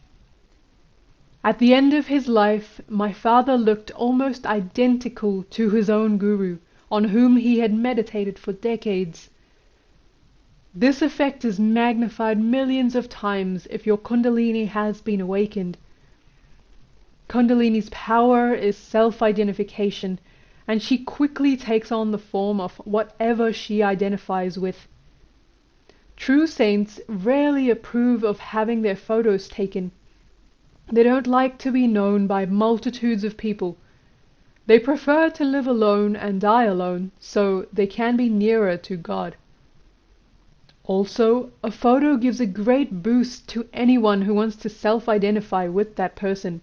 At the end of his life, my father looked almost identical to his own guru, on whom he had meditated for decades. This effect is magnified millions of times if your Kundalini has been awakened. Kundalini's power is self-identification, and she quickly takes on the form of whatever she identifies with. True saints rarely approve of having their photos taken. They don't like to be known by multitudes of people. They prefer to live alone and die alone, so they can be nearer to God. Also, a photo gives a great boost to anyone who wants to self-identify with that person.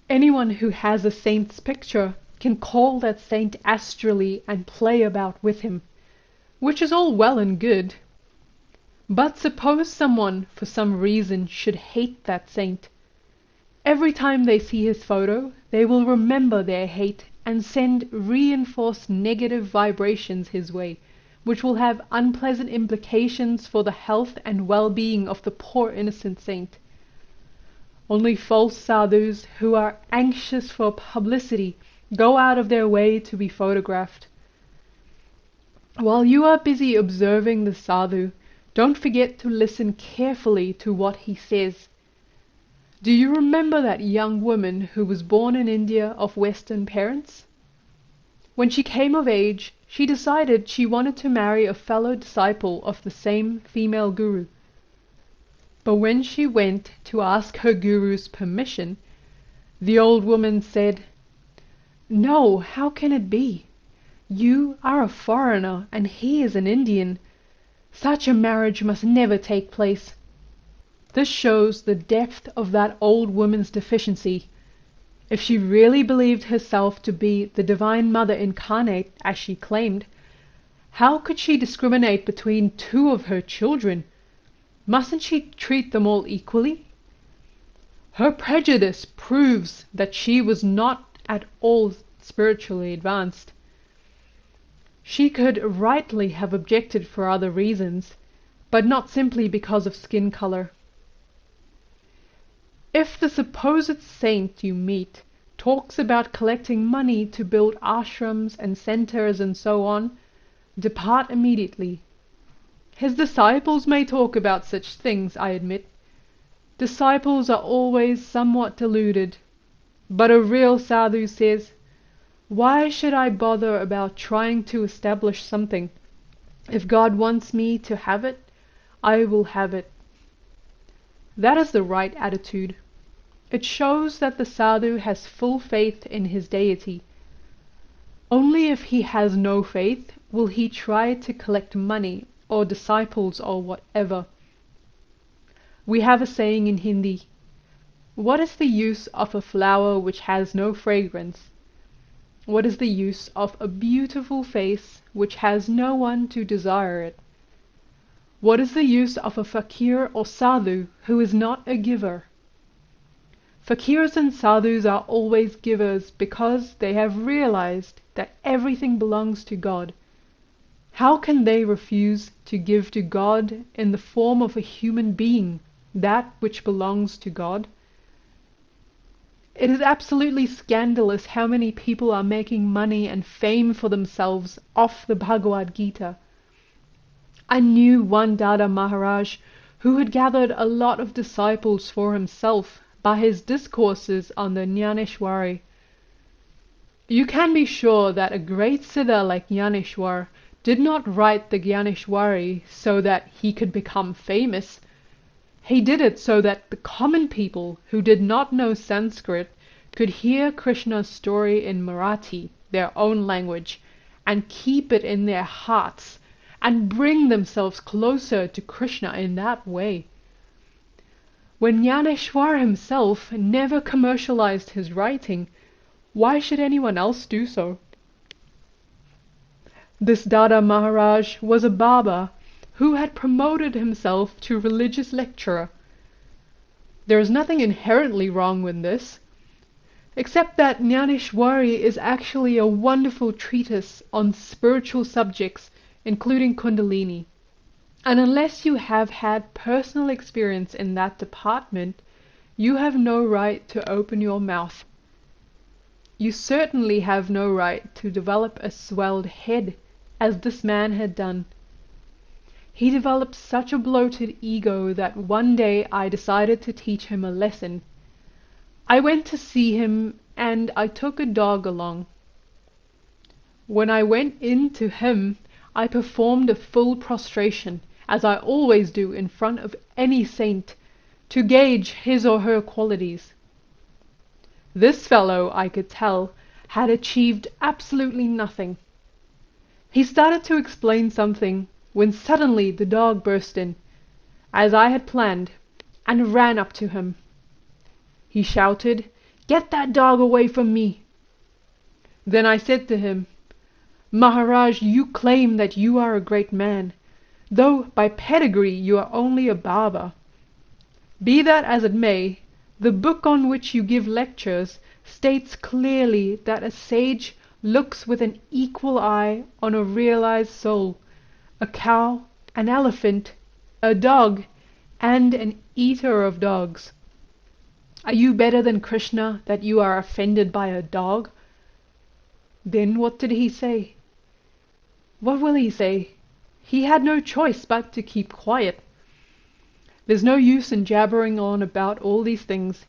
Anyone who has a saint's picture can call that saint astrally and play about with him, which is all well and good. But suppose someone, for some reason, should hate that saint. Every time they see his photo, they will remember their hate and send reinforced negative vibrations his way, which will have unpleasant implications for the health and well-being of the poor innocent saint. Only false sadhus who are anxious for publicity go out of their way to be photographed. While you are busy observing the sadhu, don't forget to listen carefully to what he says. Do you remember that young woman who was born in India of Western parents? When she came of age, she decided she wanted to marry a fellow disciple of the same female guru. But when she went to ask her guru's permission, the old woman said, "No, how can it be? You are a foreigner and he is an Indian. Such a marriage must never take place." This shows the depth of that old woman's deficiency. If she really believed herself to be the Divine Mother incarnate, as she claimed, how could she discriminate between two of her children? Mustn't she treat them all equally? Her prejudice proves that she was not at all spiritually advanced. She could rightly have objected for other reasons, but not simply because of skin color. If the supposed saint you meet talks about collecting money to build ashrams and centers and so on, depart immediately. His disciples may talk about such things, I admit. Disciples are always somewhat deluded, but a real sadhu says, why should I bother about trying to establish something? If God wants me to have it, I will have it. That is the right attitude. It shows that the sadhu has full faith in his deity. Only if he has no faith will he try to collect money or disciples or whatever. We have a saying in Hindi, what is the use of a flower which has no fragrance? What is the use of a beautiful face which has no one to desire it? What is the use of a fakir or sadhu who is not a giver? Fakirs and sadhus are always givers because they have realized that everything belongs to God. How can they refuse to give to God in the form of a human being that which belongs to God? It is absolutely scandalous how many people are making money and fame for themselves off the Bhagavad Gita. I knew one Dada Maharaj who had gathered a lot of disciples for himself by his discourses on the Jnaneshwari. You can be sure that a great siddha like Jnaneshwar did not write the Jnaneshwari so that he could become famous. He did it so that the common people who did not know Sanskrit could hear Krishna's story in Marathi, their own language, and keep it in their hearts, and bring themselves closer to Krishna in that way. When Jnaneshwar himself never commercialized his writing, why should anyone else do so? This Dada Maharaj was a Baba who had promoted himself to religious lecturer. There is nothing inherently wrong with this, except that Jnaneshwari is actually a wonderful treatise on spiritual subjects, including Kundalini. And unless you have had personal experience in that department, you have no right to open your mouth. You certainly have no right to develop a swelled head, as this man had done. He developed such a bloated ego that one day I decided to teach him a lesson. I went to see him and I took a dog along. When I went in to him, I performed a full prostration, as I always do in front of any saint, to gauge his or her qualities. This fellow, I could tell, had achieved absolutely nothing. He started to explain something when suddenly the dog burst in, as I had planned, and ran up to him. He shouted, "Get that dog away from me!" Then I said to him, "Maharaj, you claim that you are a great man, though by pedigree you are only a Baba. Be that as it may, the book on which you give lectures states clearly that a sage looks with an equal eye on a realized soul, a cow, an elephant, a dog, and an eater of dogs. Are you better than Krishna that you are offended by a dog?" Then what did he say? What will he say? He had no choice but to keep quiet. There's no use in jabbering on about all these things.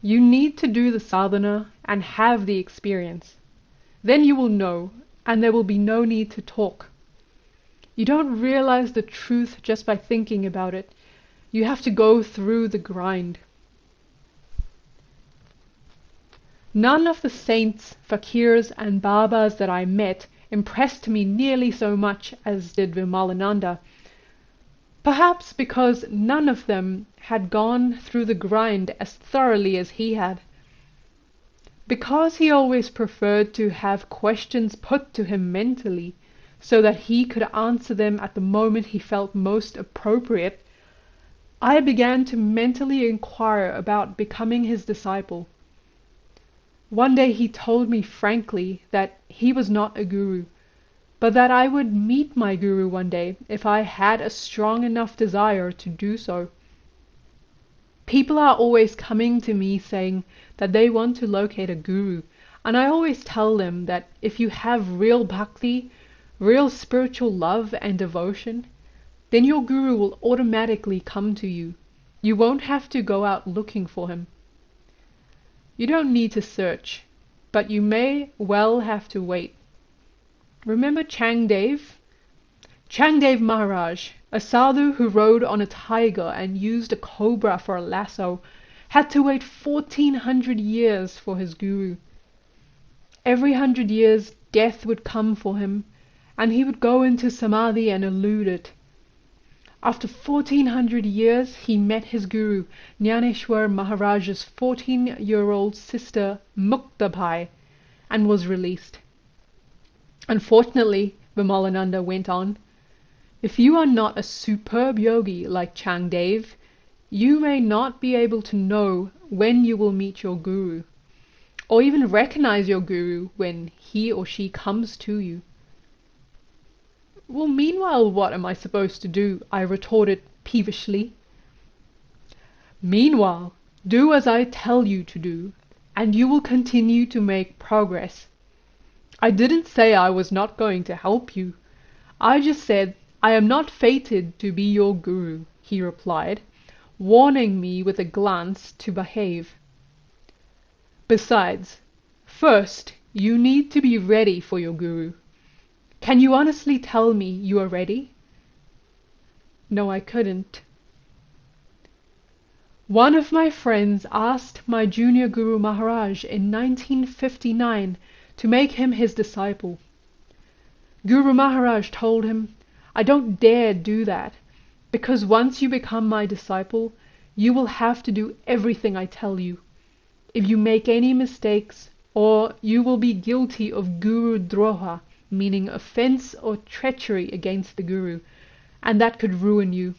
You need to do the sadhana and have the experience. Then you will know, and there will be no need to talk. You don't realize the truth just by thinking about it. You have to go through the grind. None of the saints, fakirs, and babas that I met impressed me nearly so much as did Vimalananda. Perhaps because none of them had gone through the grind as thoroughly as he had. Because he always preferred to have questions put to him mentally, so that he could answer them at the moment he felt most appropriate, I began to mentally inquire about becoming his disciple. One day he told me frankly that he was not a guru, but that I would meet my guru one day if I had a strong enough desire to do so. People are always coming to me saying that they want to locate a guru, and I always tell them that if you have real bhakti, real spiritual love and devotion, then your guru will automatically come to you. You won't have to go out looking for him. You don't need to search, but you may well have to wait. Remember Changdev? Changdev Maharaj, a sadhu who rode on a tiger and used a cobra for a lasso, had to wait 1400 years for his guru. Every 100 years death would come for him, and he would go into samadhi and elude it. After 1400 years he met his guru, Jnaneshwar Maharaj's 14-year-old sister Muktabhai, and was released. Unfortunately, Vimalananda went on, if you are not a superb yogi like Changdev, you may not be able to know when you will meet your guru, or even recognize your guru when he or she comes to you. Well, meanwhile, what am I supposed to do? I retorted peevishly. Meanwhile, do as I tell you to do, and you will continue to make progress. I didn't say I was not going to help you. I just said, I am not fated to be your guru, he replied, warning me with a glance to behave. Besides, first, you need to be ready for your guru. Can you honestly tell me you are ready? No, I couldn't. One of my friends asked my junior Guru Maharaj in 1959 to make him his disciple. Guru Maharaj told him, I don't dare do that, because once you become my disciple, you will have to do everything I tell you. If you make any mistakes, or you will be guilty of Guru Droha, meaning offense or treachery against the Guru, and that could ruin you.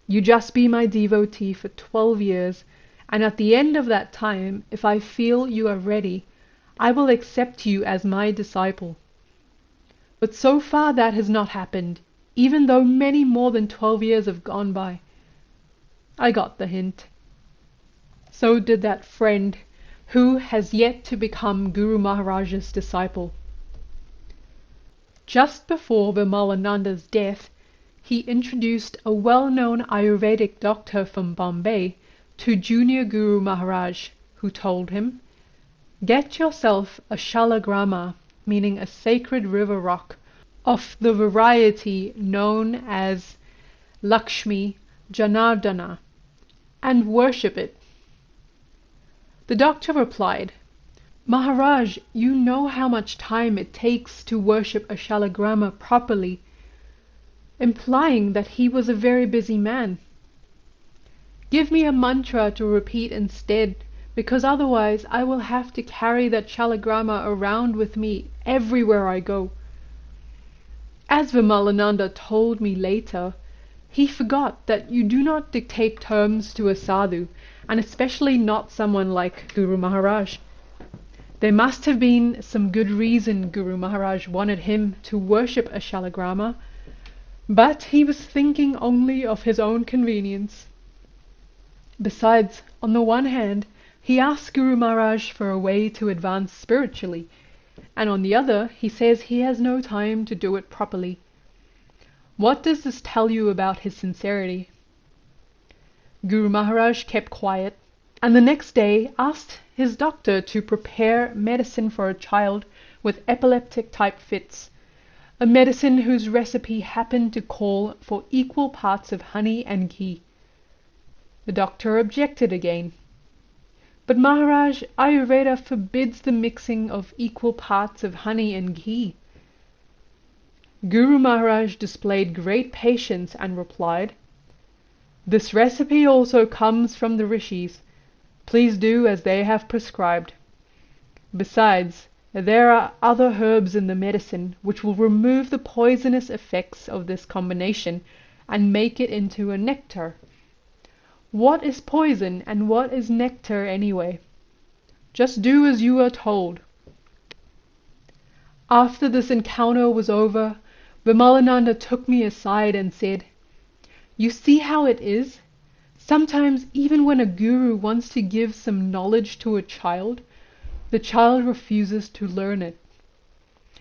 You just be my devotee for 12 years, and at the end of that time, if I feel you are ready, I will accept you as my disciple. But so far that has not happened, even though many more than 12 years have gone by. I got the hint. So did that friend, who has yet to become Guru Maharaj's disciple. Just before Vimalananda's death, he introduced a well-known Ayurvedic doctor from Bombay to junior Guru Maharaj, who told him, get yourself a shalagrama, meaning a sacred river rock, of the variety known as Lakshmi Janardana, and worship it. The doctor replied, Maharaj, you know how much time it takes to worship a shalagrama properly, implying that he was a very busy man. Give me a mantra to repeat instead, because otherwise I will have to carry that shalagrama around with me everywhere I go. As Vimalananda told me later, he forgot that you do not dictate terms to a sadhu, and especially not someone like Guru Maharaj. There must have been some good reason Guru Maharaj wanted him to worship a shalagrama, but he was thinking only of his own convenience. Besides, on the one hand, he asked Guru Maharaj for a way to advance spiritually, and on the other, he says he has no time to do it properly. What does this tell you about his sincerity? Guru Maharaj kept quiet, and the next day asked his doctor to prepare medicine for a child with epileptic-type fits, a medicine whose recipe happened to call for equal parts of honey and ghee. The doctor objected again. But Maharaj, Ayurveda forbids the mixing of equal parts of honey and ghee. Guru Maharaj displayed great patience and replied, this recipe also comes from the rishis. Please do as they have prescribed. Besides, there are other herbs in the medicine which will remove the poisonous effects of this combination and make it into a nectar. What is poison and what is nectar anyway? Just do as you are told. After this encounter was over, Vimalananda took me aside and said, "You see how it is? Sometimes even when a guru wants to give some knowledge to a child, the child refuses to learn it.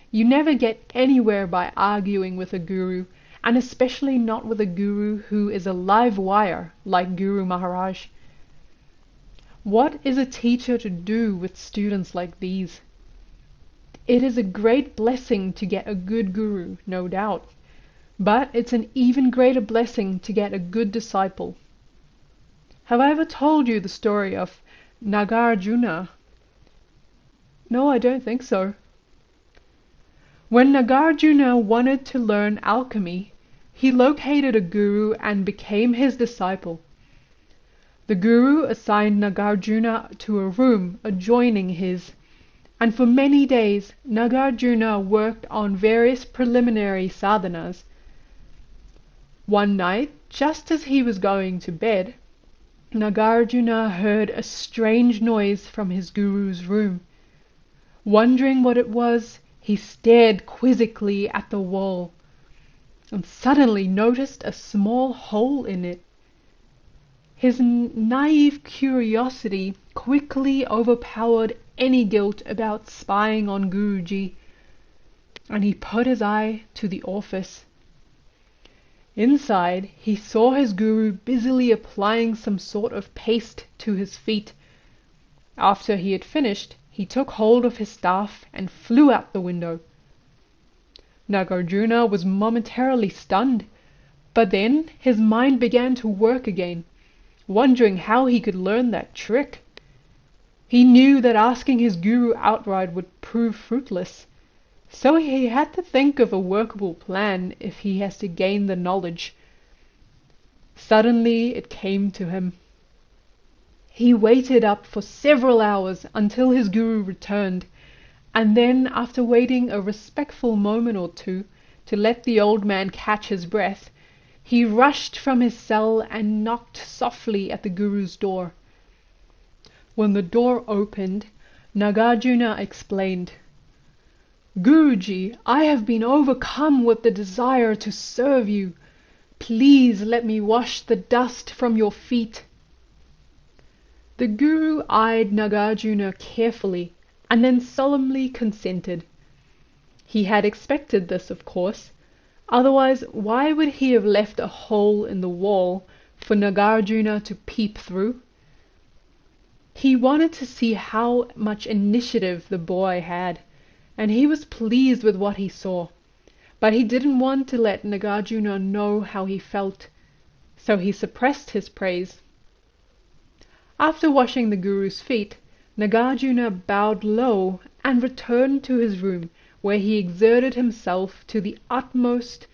You never get anywhere by arguing with a guru, and especially not with a guru who is a live wire like Guru Maharaj. What is a teacher to do with students like these? It is a great blessing to get a good guru, no doubt, but it's an even greater blessing to get a good disciple. Have I ever told you the story of Nagarjuna? No, I don't think so. When Nagarjuna wanted to learn alchemy, he located a guru and became his disciple. The guru assigned Nagarjuna to a room adjoining his, and for many days Nagarjuna worked on various preliminary sadhanas. One night, just as he was going to bed, Nagarjuna heard a strange noise from his guru's room. Wondering what it was, he stared quizzically at the wall and suddenly noticed a small hole in it. His naive curiosity quickly overpowered any guilt about spying on Guruji, and he put his eye to the orifice. Inside, he saw his guru busily applying some sort of paste to his feet. After he had finished, he took hold of his staff and flew out the window. Nagarjuna was momentarily stunned, but then his mind began to work again, wondering how he could learn that trick. He knew that asking his guru outright would prove fruitless, so he had to think of a workable plan if he has to gain the knowledge. Suddenly it came to him. He waited up for several hours until his guru returned, and then, after waiting a respectful moment or two to let the old man catch his breath, he rushed from his cell and knocked softly at the guru's door. When the door opened, Nagarjuna explained, "Guruji, I have been overcome with the desire to serve you. Please let me wash the dust from your feet." The guru eyed Nagarjuna carefully and then solemnly consented. He had expected this, of course. Otherwise, why would he have left a hole in the wall for Nagarjuna to peep through? He wanted to see how much initiative the boy had, and he was pleased with what he saw. But he didn't want to let Nagarjuna know how he felt, so he suppressed his praise. After washing the guru's feet, Nagarjuna bowed low and returned to his room, where he exerted himself to the utmost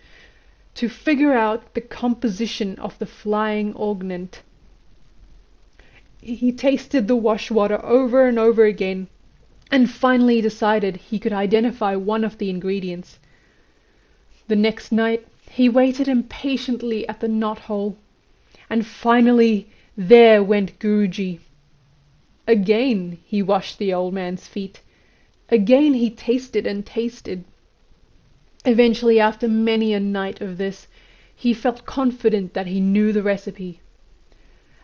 to figure out the composition of the flying ornament. He tasted the wash water over and over again, and finally decided he could identify one of the ingredients. The next night he waited impatiently at the knothole, and finally there went Guruji. Again he washed the old man's feet. Again he tasted and tasted. Eventually, after many a night of this, he felt confident that he knew the recipe.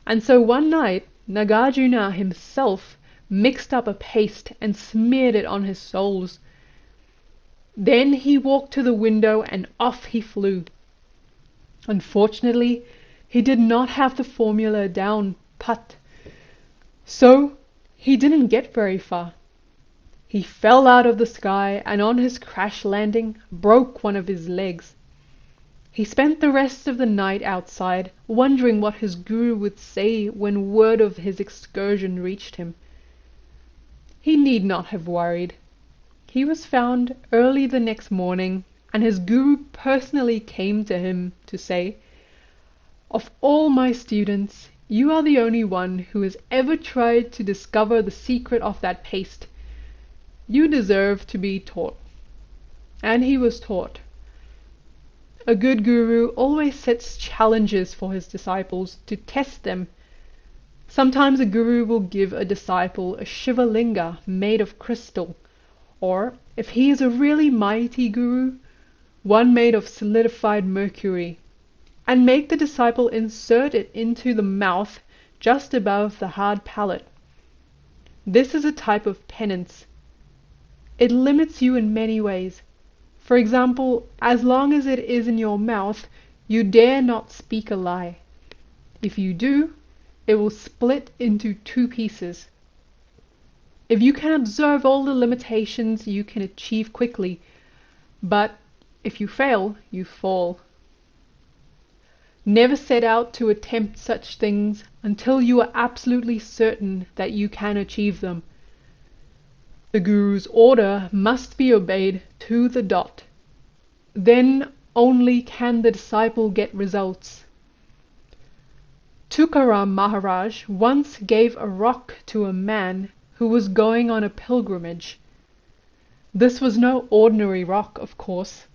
And so one night Nagarjuna himself mixed up a paste and smeared it on his soles. Then he walked to the window and off he flew. Unfortunately, he did not have the formula down pat, so he didn't get very far. He fell out of the sky and on his crash landing broke one of his legs. He spent the rest of the night outside, wondering what his guru would say when word of his excursion reached him. He need not have worried. He was found early the next morning, and his guru personally came to him to say, "Of all my students, you are the only one who has ever tried to discover the secret of that paste. You deserve to be taught." And he was taught. A good guru always sets challenges for his disciples to test them. Sometimes a guru will give a disciple a Shiva linga made of crystal, or, if he is a really mighty guru, one made of solidified mercury, and make the disciple insert it into the mouth just above the hard palate. This is a type of penance. It limits you in many ways. For example, as long as it is in your mouth, you dare not speak a lie. If you do, it will split into 2 pieces. If you can observe all the limitations, you can achieve quickly, but if you fail, you fall. Never set out to attempt such things until you are absolutely certain that you can achieve them. The Guru's order must be obeyed to the dot. Then only can the disciple get results. Tukaram Maharaj once gave a rock to a man who was going on a pilgrimage. This was no ordinary rock, of course.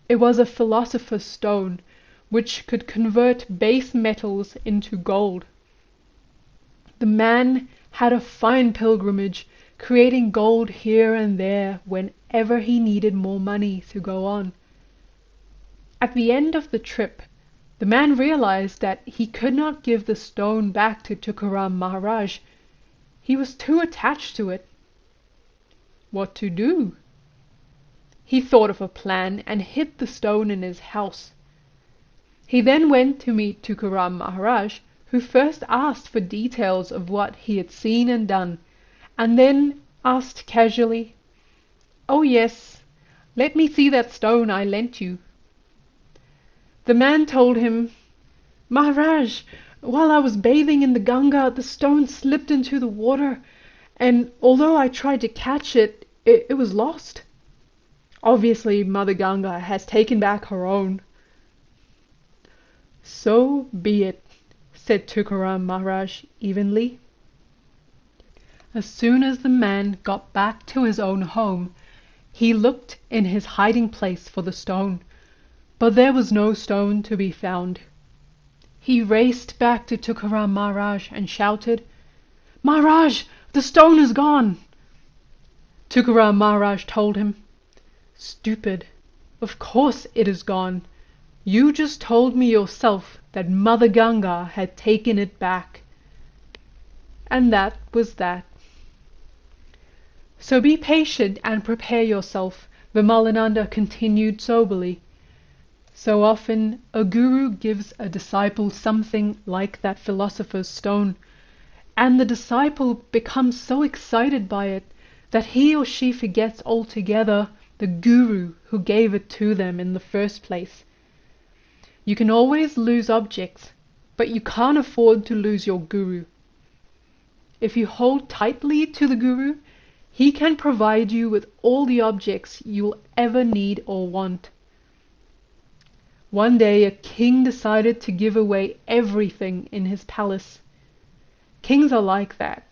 It was a philosopher's stone, which could convert base metals into gold. The man had a fine pilgrimage, creating gold here and there whenever he needed more money to go on. At the end of the trip, the man realized that he could not give the stone back to Tukaram Maharaj. He was too attached to it. What to do? He thought of a plan and hid the stone in his house. He then went to meet Tukaram Maharaj, who first asked for details of what he had seen and done, and then asked casually, "Oh yes, let me see that stone I lent you." The man told him, "Maharaj, while I was bathing in the Ganga, the stone slipped into the water, and although I tried to catch it, it was lost. Obviously, Mother Ganga has taken back her own." "So be it," said Tukaram Maharaj evenly. As soon as the man got back to his own home, he looked in his hiding place for the stone, but there was no stone to be found. He raced back to Tukaram Maharaj and shouted, "Maharaj, the stone is gone!" Tukaram Maharaj told him, "Stupid, of course it is gone. You just told me yourself that Mother Ganga had taken it back." And that was that. "So be patient and prepare yourself," Vimalananda continued soberly. So often a guru gives a disciple something like that philosopher's stone, and the disciple becomes so excited by it that he or she forgets altogether the guru who gave it to them in the first place. You can always lose objects, but you can't afford to lose your guru. If you hold tightly to the guru, he can provide you with all the objects you'll ever need or want. One day a king decided to give away everything in his palace. Kings are like that.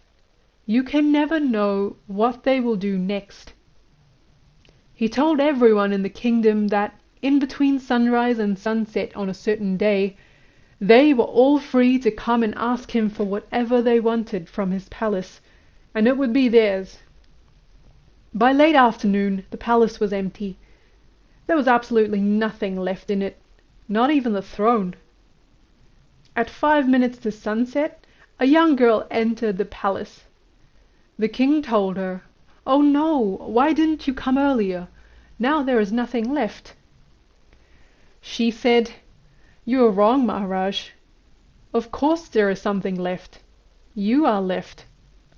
You can never know what they will do next. He told everyone in the kingdom that in between sunrise and sunset on a certain day, they were all free to come and ask him for whatever they wanted from his palace, and it would be theirs. By late afternoon, the palace was empty. There was absolutely nothing left in it, not even the throne. At 5 minutes to sunset, a young girl entered the palace. The king told her, "Oh no, why didn't you come earlier? Now there is nothing left." She said, "You are wrong, Maharaj. Of course there is something left. You are left.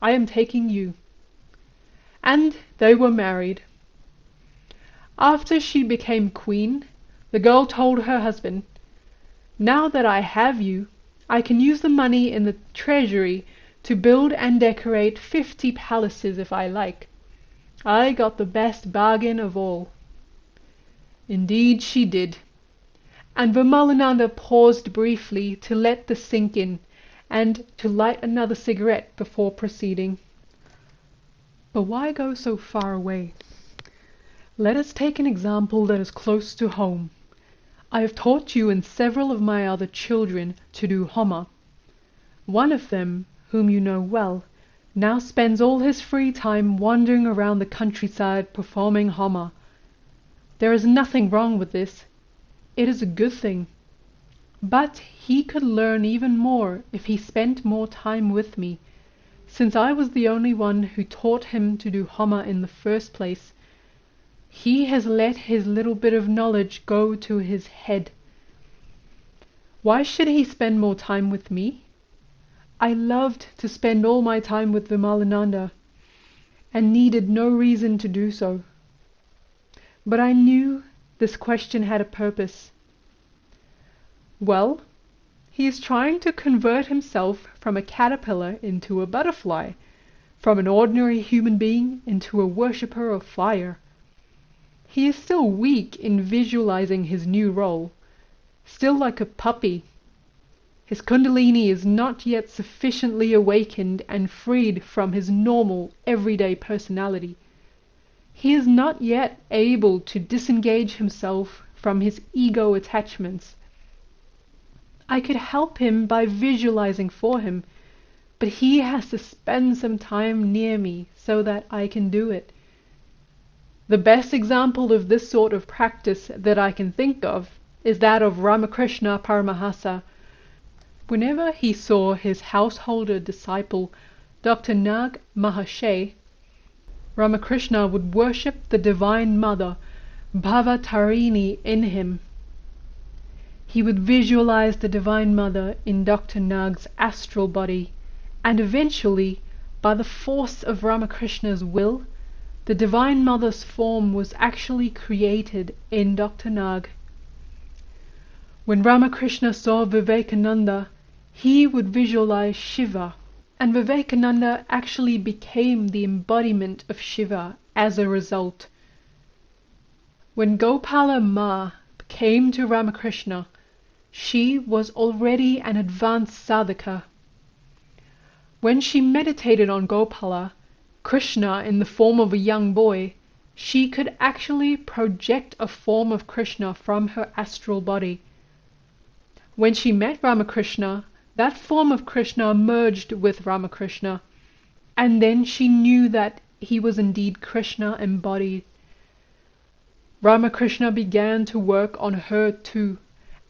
I am taking you." And they were married. After she became queen, the girl told her husband, "Now that I have you, I can use the money in the treasury to build and decorate 50 palaces if I like. I got the best bargain of all." Indeed she did. And Vimalananda paused briefly to let this sink in, and to light another cigarette before proceeding. But why go so far away? Let us take an example that is close to home. I have taught you and several of my other children to do Homa. One of them, whom you know well, now spends all his free time wandering around the countryside performing Homa. There is nothing wrong with this. It is a good thing. But he could learn even more if he spent more time with me, since I was the only one who taught him to do Homa in the first place. He has let his little bit of knowledge go to his head. Why should he spend more time with me? I loved to spend all my time with Vimalananda, and needed no reason to do so. But I knew this question had a purpose. Well, he is trying to convert himself from a caterpillar into a butterfly, from an ordinary human being into a worshipper of fire. He is still weak in visualizing his new role, still like a puppy. His Kundalini is not yet sufficiently awakened and freed from his normal, everyday personality. He is not yet able to disengage himself from his ego attachments. I could help him by visualizing for him, but he has to spend some time near me so that I can do it. The best example of this sort of practice that I can think of is that of Ramakrishna Paramahasa. Whenever he saw his householder disciple, Dr. Nag Mahashay, Ramakrishna would worship the Divine Mother, Bhavatarini, in him. He would visualize the Divine Mother in Dr. Nag's astral body, and eventually, by the force of Ramakrishna's will, the Divine Mother's form was actually created in Dr. Nag. When Ramakrishna saw Vivekananda, he would visualize Shiva, and Vivekananda actually became the embodiment of Shiva as a result. When Gopala Ma came to Ramakrishna, she was already an advanced sadhaka. When she meditated on Gopala, Krishna in the form of a young boy, she could actually project a form of Krishna from her astral body. When she met Ramakrishna, that form of Krishna merged with Ramakrishna, and then she knew that he was indeed Krishna embodied. Ramakrishna began to work on her too,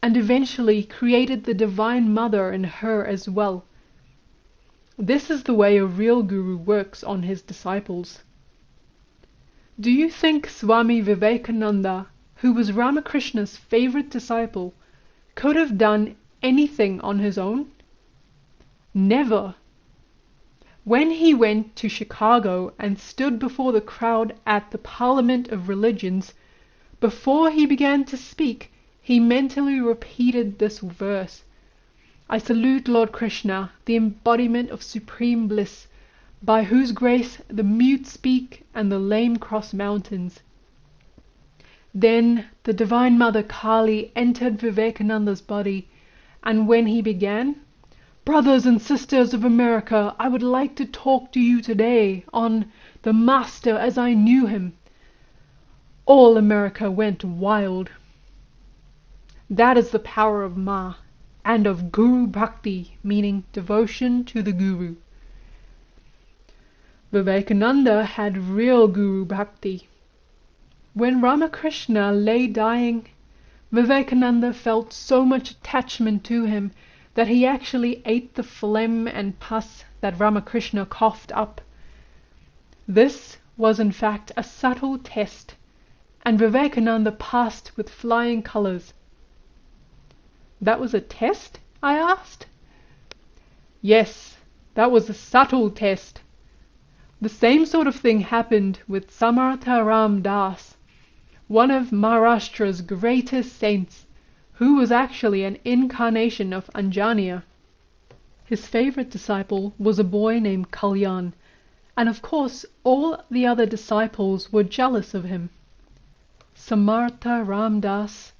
and eventually created the Divine Mother in her as well. This is the way a real guru works on his disciples. Do you think Swami Vivekananda, who was Ramakrishna's favorite disciple, could have done anything on his own? Never. When he went to Chicago and stood before the crowd at the Parliament of Religions, before he began to speak, he mentally repeated this verse: I salute Lord Krishna, the embodiment of supreme bliss, by whose grace the mute speak and the lame cross mountains. Then the Divine Mother Kali entered Vivekananda's body, and when he began, Brothers and sisters of America, I would like to talk to you today on the Master as I knew him. All America went wild. That is the power of Ma, and of Guru Bhakti, meaning devotion to the Guru. Vivekananda had real Guru Bhakti. When Ramakrishna lay dying, Vivekananda felt so much attachment to him that he actually ate the phlegm and pus that Ramakrishna coughed up. This was in fact a subtle test, and Vivekananda passed with flying colors. That was a test? I asked. Yes, that was a subtle test. The same sort of thing happened with Samartha Ram Das, one of Maharashtra's greatest saints, who was actually an incarnation of Anjaniya. His favorite disciple was a boy named Kalyan, and of course all the other disciples were jealous of him. Samartha Ram Das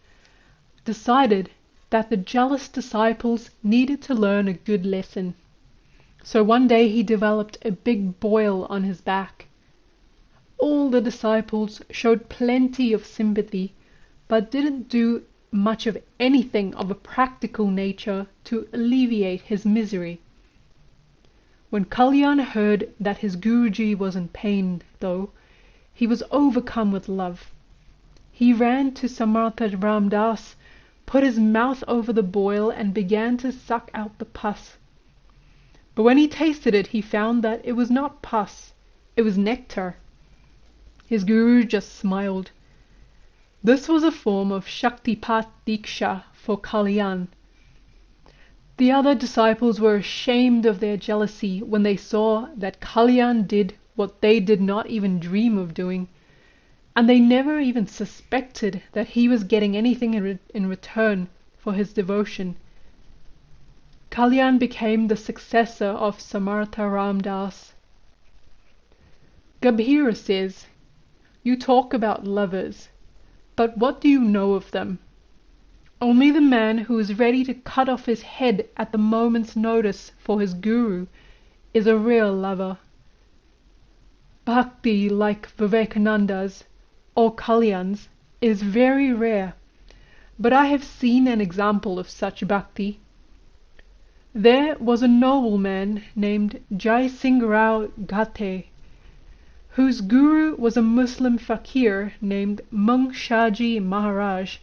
decided that the jealous disciples needed to learn a good lesson. So one day he developed a big boil on his back. All the disciples showed plenty of sympathy, but didn't do much of anything of a practical nature to alleviate his misery. When Kalyan heard that his Guruji was in pain, though, he was overcome with love. He ran to Samartha Ramdas, put his mouth over the boil and began to suck out the pus. But when he tasted it, he found that it was not pus, it was nectar. His Guru just smiled. This was a form of Shaktipat Diksha for Kalyan. The other disciples were ashamed of their jealousy when they saw that Kalyan did what they did not even dream of doing, and they never even suspected that he was getting anything in return for his devotion. Kalyan became the successor of Samartha Ramdas. Gambhira says, "You talk about lovers, but what do you know of them? Only the man who is ready to cut off his head at the moment's notice for his guru is a real lover. Bhakti like Vivekananda's or Kalyan's is very rare, but I have seen an example of such bhakti. There was a nobleman named Jai Singh Rao Ghate, whose guru was a Muslim fakir named Mung Shaji Maharaj.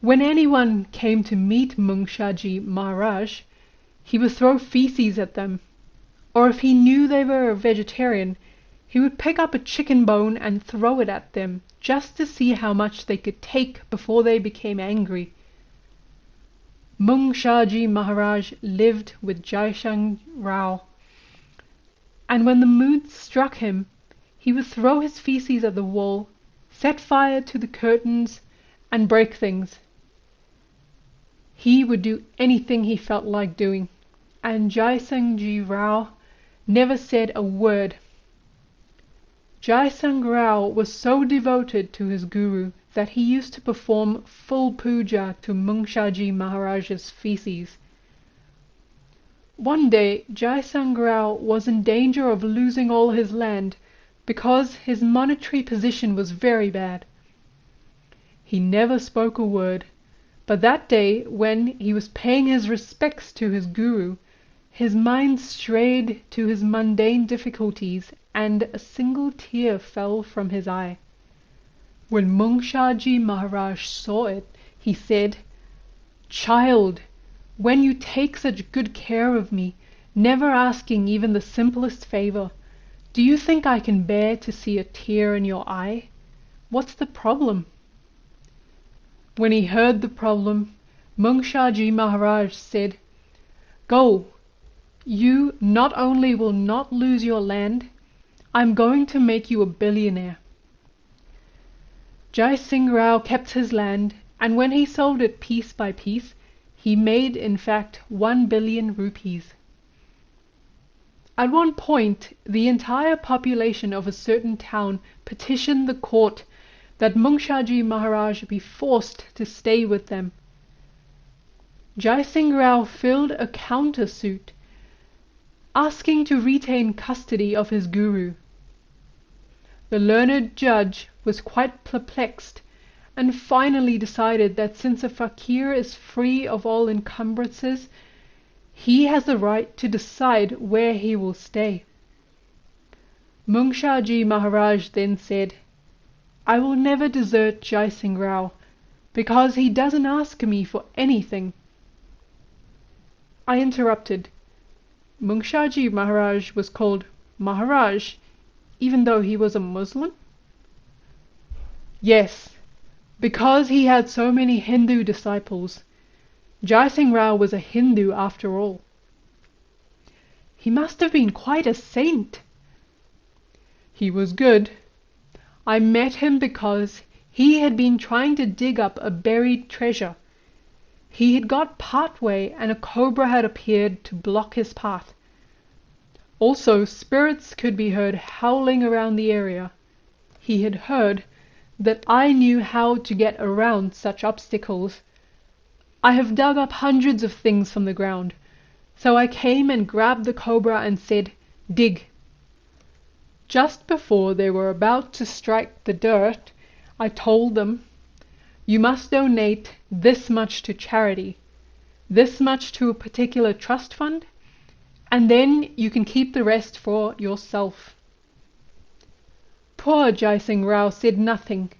When anyone came to meet Mung Shaji Maharaj, he would throw feces at them, or if he knew they were a vegetarian, he would pick up a chicken bone and throw it at them, just to see how much they could take before they became angry. Mung Shaji Maharaj lived with Jai Singh Rao, and when the mood struck him, he would throw his feces at the wall, set fire to the curtains, and break things. He would do anything he felt like doing, and Jai Singh Ji Rao never said a word. Jai Singh Rao was so devoted to his guru that he used to perform full puja to Mung Shaji Maharaj's feces. One day Jai Singh Rao was in danger of losing all his land because his monetary position was very bad. He never spoke a word, but that day when he was paying his respects to his guru, his mind strayed to his mundane difficulties and a single tear fell from his eye. When Mung Shaji Maharaj saw it, he said, "Child, when you take such good care of me, never asking even the simplest favor, do you think I can bear to see a tear in your eye? What's the problem?" When he heard the problem, Mung Shaji Maharaj said, "Go, you not only will not lose your land, I'm going to make you a billionaire." Jai Singh Rao kept his land, and when he sold it piece by piece, he made in fact 1 billion rupees. At one point, the entire population of a certain town petitioned the court that Mung Shaji Maharaj be forced to stay with them. Jai Singh Rao filed a counter-suit, asking to retain custody of his guru. The learned judge was quite perplexed, and finally decided that since a fakir is free of all encumbrances, he has the right to decide where he will stay. Mung Shaji Maharaj then said, "I will never desert Jai Singh Rao, because he doesn't ask me for anything." I interrupted. Mung Shaji Maharaj was called Maharaj, even though he was a Muslim? Yes, because he had so many Hindu disciples. Jai Singh Rao was a Hindu after all. He must have been quite a saint. He was good. I met him because he had been trying to dig up a buried treasure. He had got part way and a cobra had appeared to block his path. Also, spirits could be heard howling around the area. He had heard that I knew how to get around such obstacles. I have dug up hundreds of things from the ground, so I came and grabbed the cobra and said, "Dig." Just before they were about to strike the dirt, I told them, You must donate this much to charity, this much to a particular trust fund, and then you can keep the rest for yourself. Poor Jai Singh Rao said nothing,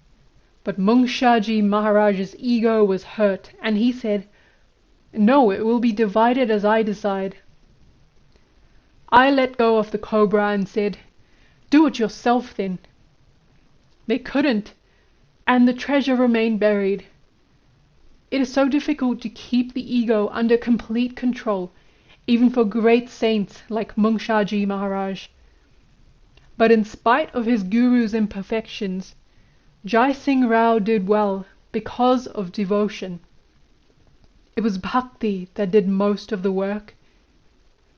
but Mungshaji Maharaj's ego was hurt, and he said, "No, it will be divided as I decide." I let go of the cobra and said, "Do it yourself then." They couldn't, and the treasure remained buried. It is so difficult to keep the ego under complete control, even for great saints like Mungshaji Maharaj. But in spite of his guru's imperfections, Jai Singh Rao did well because of devotion. It was Bhakti that did most of the work.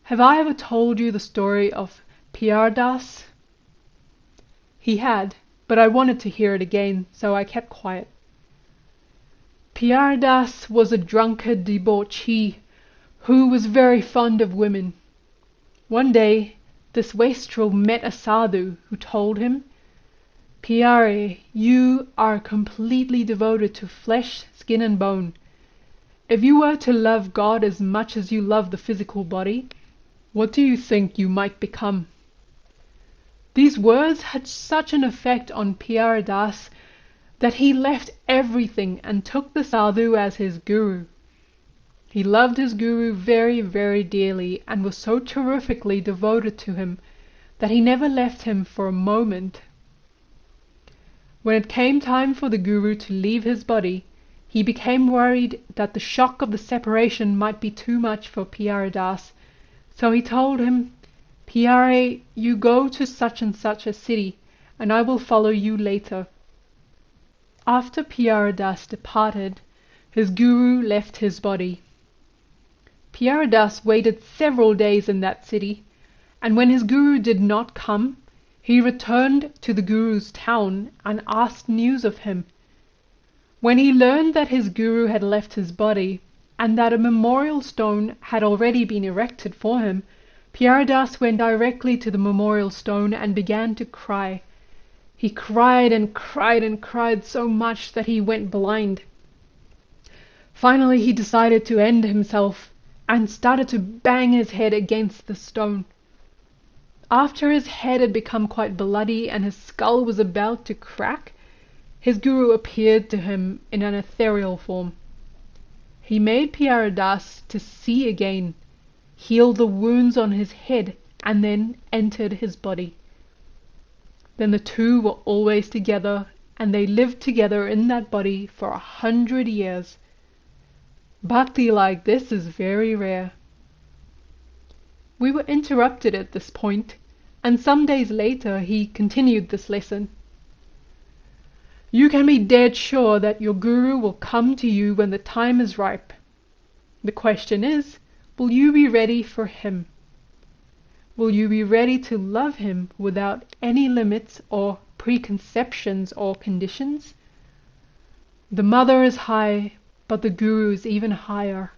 Have I ever told you the story of Pyar Das? He had, but I wanted to hear it again, so I kept quiet. Pyar Das was a drunkard debauchee who was very fond of women. One day, this wastrel met a sadhu who told him, "Pyare, you are completely devoted to flesh, skin and bone. If you were to love God as much as you love the physical body, what do you think you might become?" These words had such an effect on Pyar Das that he left everything and took the sadhu as his guru. He loved his guru very, very dearly and was so terrifically devoted to him that he never left him for a moment. When it came time for the guru to leave his body, he became worried that the shock of the separation might be too much for Pyar Das, so he told him, "Pyare, you go to such and such a city, and I will follow you later." After Pyar Das departed, his guru left his body. Pyar Das waited several days in that city, and when his guru did not come, he returned to the guru's town and asked news of him. When he learned that his guru had left his body, and that a memorial stone had already been erected for him, Pyar Das went directly to the memorial stone and began to cry. He cried and cried and cried so much that he went blind. Finally he decided to end himself and started to bang his head against the stone. After his head had become quite bloody and his skull was about to crack, his guru appeared to him in an ethereal form. He made Pyar Das to see again, healed the wounds on his head, and then entered his body. Then the two were always together, and they lived together in that body for 100 years. Bhakti like this is very rare. We were interrupted at this point, and some days later he continued this lesson. You can be dead sure that your guru will come to you when the time is ripe. The question is, will you be ready for him? Will you be ready to love him without any limits or preconceptions or conditions? The mother is high, but the guru is even higher.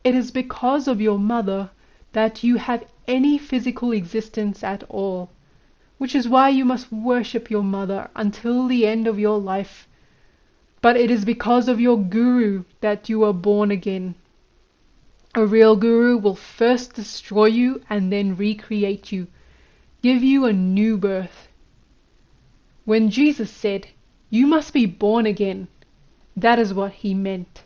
It is because of your mother that you have any physical existence at all, which is why you must worship your mother until the end of your life. But it is because of your guru that you are born again. A real guru will first destroy you and then recreate you, give you a new birth. When Jesus said, "You must be born again," that is what he meant.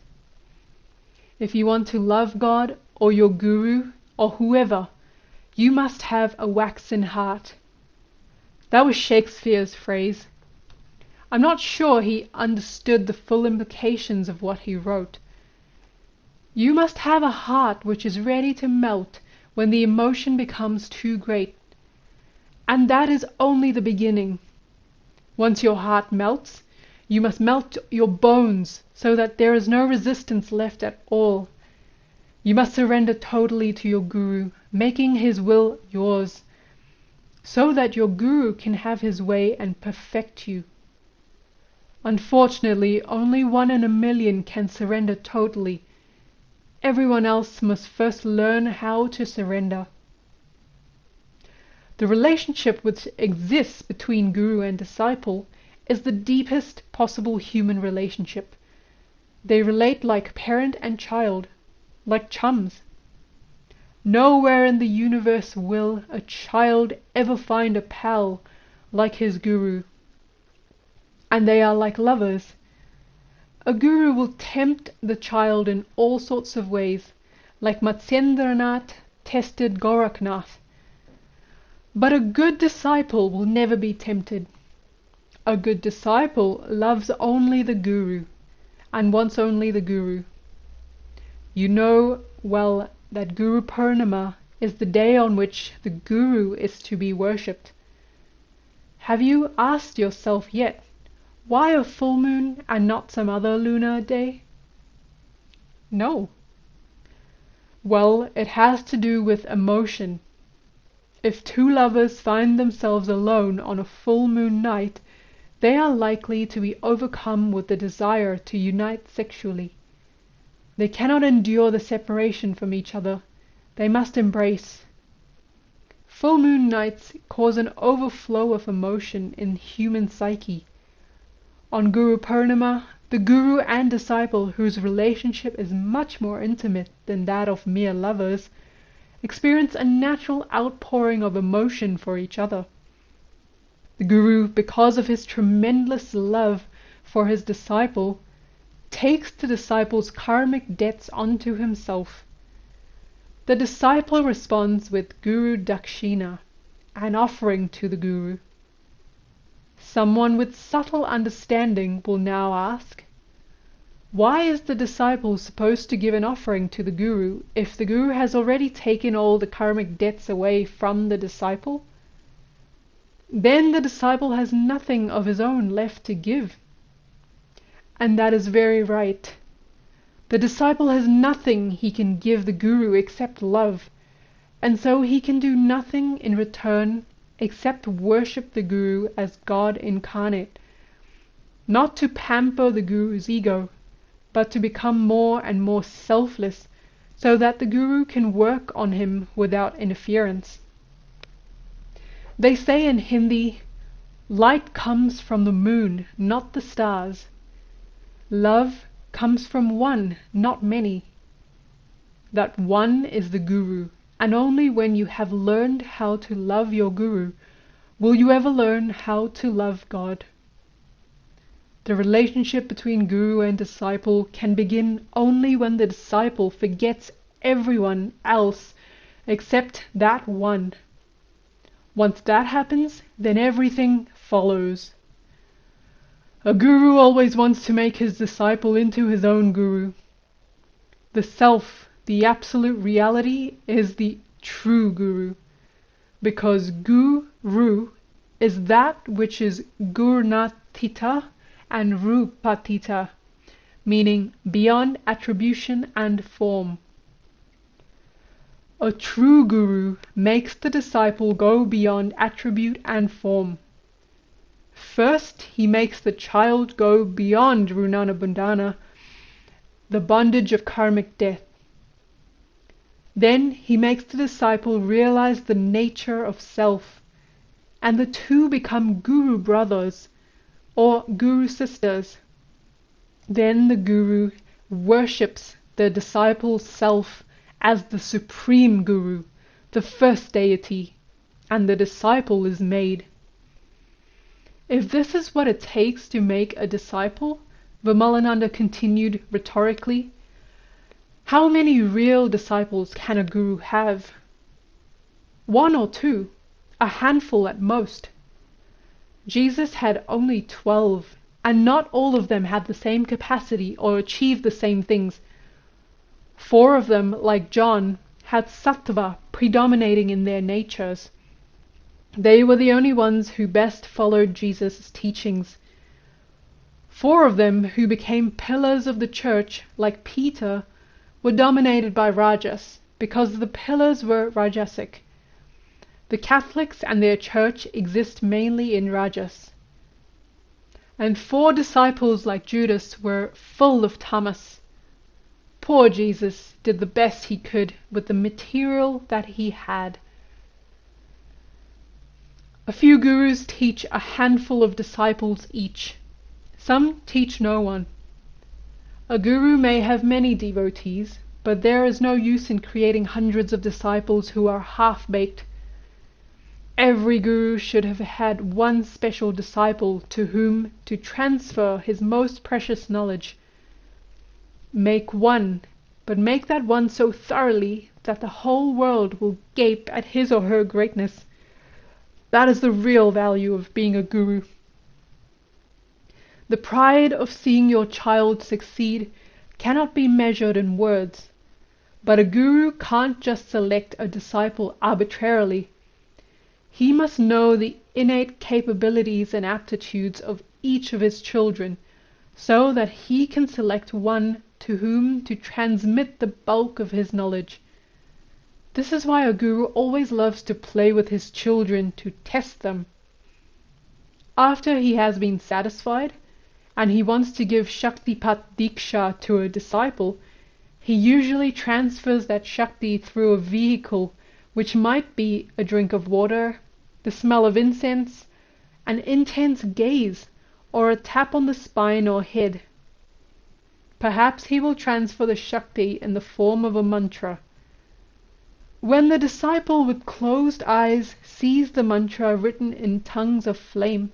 If you want to love God or your guru or whoever, you must have a waxen heart. That was Shakespeare's phrase. I'm not sure he understood the full implications of what he wrote. You must have a heart which is ready to melt when the emotion becomes too great. And that is only the beginning. Once your heart melts, you must melt your bones so that there is no resistance left at all. You must surrender totally to your guru, making his will yours, so that your guru can have his way and perfect you. Unfortunately, only 1 in a million can surrender totally. Everyone else must first learn how to surrender. The relationship which exists between guru and disciple is the deepest possible human relationship. They relate like parent and child, like chums. Nowhere in the universe will a child ever find a pal like his guru. And they are like lovers. A guru will tempt the child in all sorts of ways, like Matsyendranath tested Gorakhnath. But a good disciple will never be tempted. A good disciple loves only the guru, and wants only the guru. You know well that Guru Purnima is the day on which the guru is to be worshipped. Have you asked yourself yet, why a full moon and not some other lunar day? No. Well, it has to do with emotion. If two lovers find themselves alone on a full moon night, they are likely to be overcome with the desire to unite sexually. They cannot endure the separation from each other. They must embrace. Full moon nights cause an overflow of emotion in human psyche. On Guru Purnima, the guru and disciple, whose relationship is much more intimate than that of mere lovers, experience a natural outpouring of emotion for each other. The guru, because of his tremendous love for his disciple, takes the disciple's karmic debts onto himself. The disciple responds with Guru Dakshina, an offering to the guru. Someone with subtle understanding will now ask, why is the disciple supposed to give an offering to the guru if the guru has already taken all the karmic debts away from the disciple? Then the disciple has nothing of his own left to give. And that is very right. The disciple has nothing he can give the guru except love, and so he can do nothing in return except worship the guru as God incarnate, not to pamper the guru's ego, but to become more and more selfless so that the guru can work on him without interference. They say in Hindi, light comes from the moon, not the stars. Love comes from one, not many. That one is the guru, and only when you have learned how to love your guru will you ever learn how to love God. The relationship between guru and disciple can begin only when the disciple forgets everyone else except that one. Once that happens, then everything follows. A guru always wants to make his disciple into his own guru. The self, the absolute reality, is the true guru, because guru is that which is gurnatita and rupatita, meaning beyond attribution and form. A true guru makes the disciple go beyond attribute and form. First, he makes the child go beyond runana bandhana, the bondage of karmic death. Then he makes the disciple realize the nature of self, and the two become guru brothers or guru sisters. Then the guru worships the disciple's self as the supreme guru, the first deity, and the disciple is made. If this is what it takes to make a disciple, Vimalananda continued rhetorically, how many real disciples can a guru have? One or two, a handful at most. Jesus had only 12, and not all of them had the same capacity or achieved the same things. 4 of them, like John, had sattva predominating in their natures. They were the only ones who best followed Jesus' teachings. 4 of them, who became pillars of the church, like Peter, were dominated by rajas, because the pillars were rajasic. The Catholics and their church exist mainly in rajas. And 4 disciples like Judas were full of tamas. Poor Jesus did the best he could with the material that he had. A few gurus teach a handful of disciples each. Some teach no one. A guru may have many devotees, but there is no use in creating hundreds of disciples who are half-baked. Every guru should have had one special disciple to whom to transfer his most precious knowledge. Make one, but make that one so thoroughly that the whole world will gape at his or her greatness. That is the real value of being a guru. The pride of seeing your child succeed cannot be measured in words, but a guru can't just select a disciple arbitrarily. He must know the innate capabilities and aptitudes of each of his children, so that he can select one to whom to transmit the bulk of his knowledge. This is why a guru always loves to play with his children to test them. After he has been satisfied, and he wants to give Shaktipat Diksha to a disciple, he usually transfers that Shakti through a vehicle, which might be a drink of water, the smell of incense, an intense gaze, or a tap on the spine or head. Perhaps he will transfer the Shakti in the form of a mantra. When the disciple with closed eyes sees the mantra written in tongues of flame,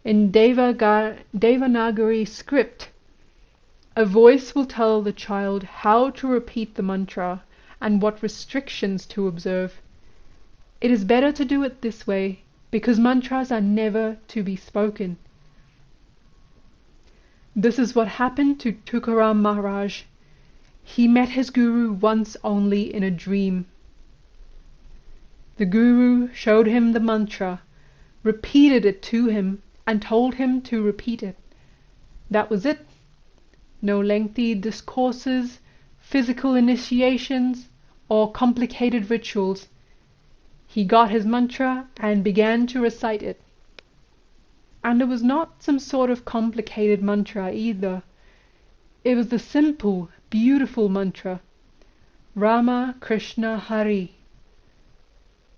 in Devanagari script, a voice will tell the child how to repeat the mantra and what restrictions to observe. It is better to do it this way, because mantras are never to be spoken. This is what happened to Tukaram Maharaj. He met his guru once only in a dream. The guru showed him the mantra, repeated it to him, and told him to repeat it. That was it. No lengthy discourses, physical initiations, or complicated rituals. He got his mantra and began to recite it. And it was not some sort of complicated mantra either. It was the simple, beautiful mantra, Rama Krishna Hari.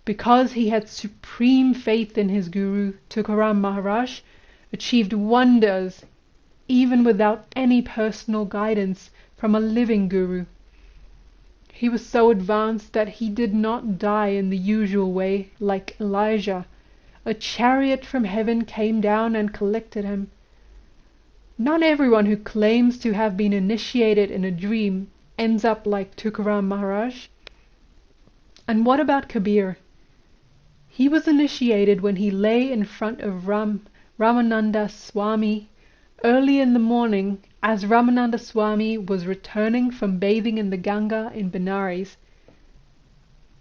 Because he had supreme faith in his guru, Tukaram Maharaj achieved wonders even without any personal guidance from a living guru. He was so advanced that he did not die in the usual way like Elijah. A chariot from heaven came down and collected him. Not everyone who claims to have been initiated in a dream ends up like Tukaram Maharaj. And what about Kabir? He was initiated when he lay in front of Ramananda Swami early in the morning as Ramananda Swami was returning from bathing in the Ganga in Benares.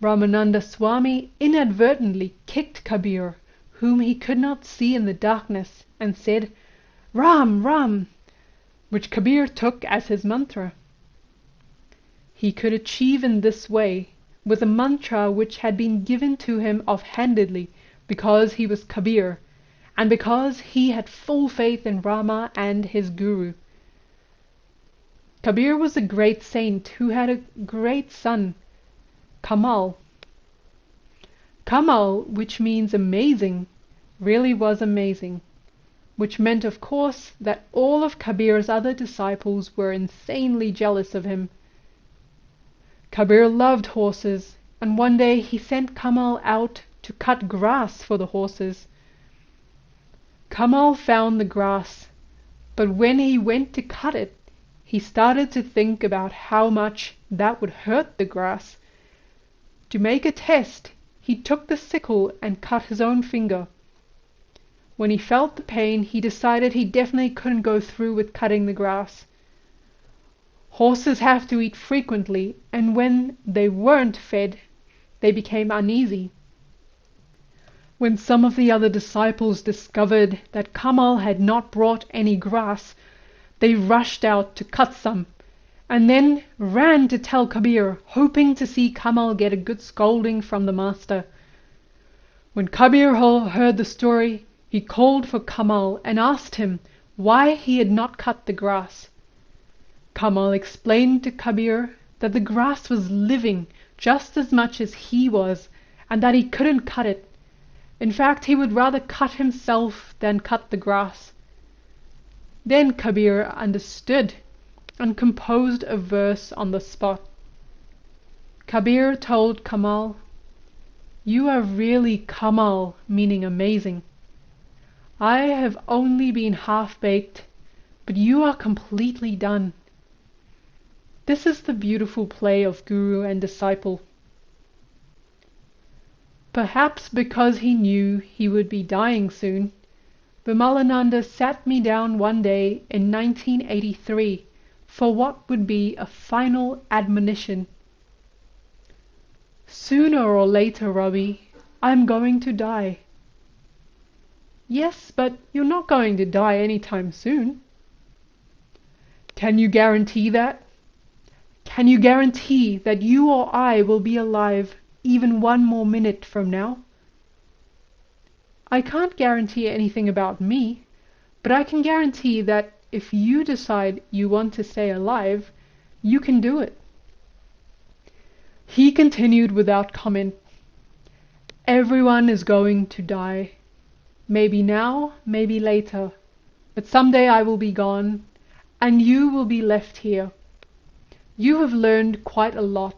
Ramananda Swami inadvertently kicked Kabir, whom he could not see in the darkness, and said, "Ram, Ram," which Kabir took as his mantra. He could achieve in this way, with a mantra which had been given to him offhandedly, because he was Kabir, and because he had full faith in Rama and his guru. Kabir was a great saint who had a great son, Kamal. Kamal, which means amazing, really was amazing, which meant of course that all of Kabir's other disciples were insanely jealous of him. Kabir loved horses, and one day he sent Kamal out to cut grass for the horses. Kamal found the grass, but when he went to cut it, he started to think about how much that would hurt the grass. To make a test, he took the sickle and cut his own finger. When he felt the pain, he decided he definitely couldn't go through with cutting the grass. Horses have to eat frequently, and when they weren't fed, they became uneasy. When some of the other disciples discovered that Kamal had not brought any grass, they rushed out to cut some, and then ran to tell Kabir, hoping to see Kamal get a good scolding from the master. When Kabir heard the story, he called for Kamal and asked him why he had not cut the grass. Kamal explained to Kabir that the grass was living just as much as he was, and that he couldn't cut it, In fact, he would rather cut himself than cut the grass. Then Kabir understood and composed a verse on the spot. Kabir told Kamal, "You are really Kamal, meaning amazing. I have only been half-baked, but you are completely done." This is the beautiful play of guru and disciple. Perhaps because he knew he would be dying soon, Vimalananda sat me down one day in 1983 for what would be a final admonition. "Sooner or later, Robbie, I'm going to die." "Yes, but you're not going to die anytime soon." "Can you guarantee that? Can you guarantee that you or I will be alive even one more minute from now?" "I can't guarantee anything about me, but I can guarantee that if you decide you want to stay alive, you can do it." He continued without comment. "Everyone is going to die. Maybe now, maybe later, but someday I will be gone, and you will be left here. You have learned quite a lot,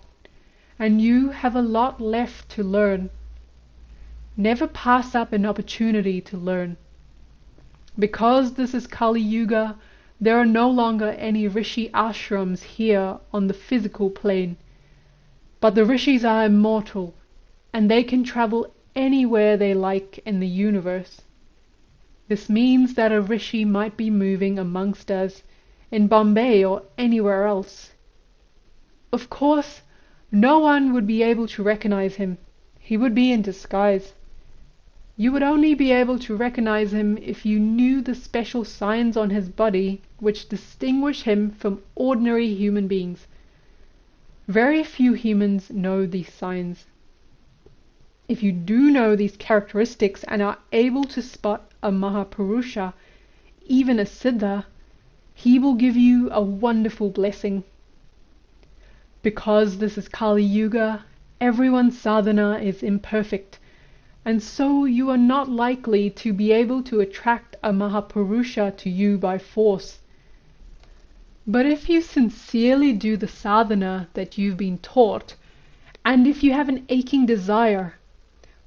and you have a lot left to learn. Never pass up an opportunity to learn. Because this is Kali Yuga, there are no longer any rishi ashrams here on the physical plane, but the rishis are immortal, and they can travel anywhere they like in the universe. This means that a rishi might be moving amongst us in Bombay or anywhere else. Of course, no one would be able to recognize him. He would be in disguise. You would only be able to recognize him if you knew the special signs on his body which distinguish him from ordinary human beings. Very few humans know these signs. If you do know these characteristics and are able to spot a Mahapurusha, even a Siddha, he will give you a wonderful blessing. Because this is Kali Yuga, everyone's sadhana is imperfect, and so you are not likely to be able to attract a Mahapurusha to you by force. But if you sincerely do the sadhana that you've been taught, and if you have an aching desire,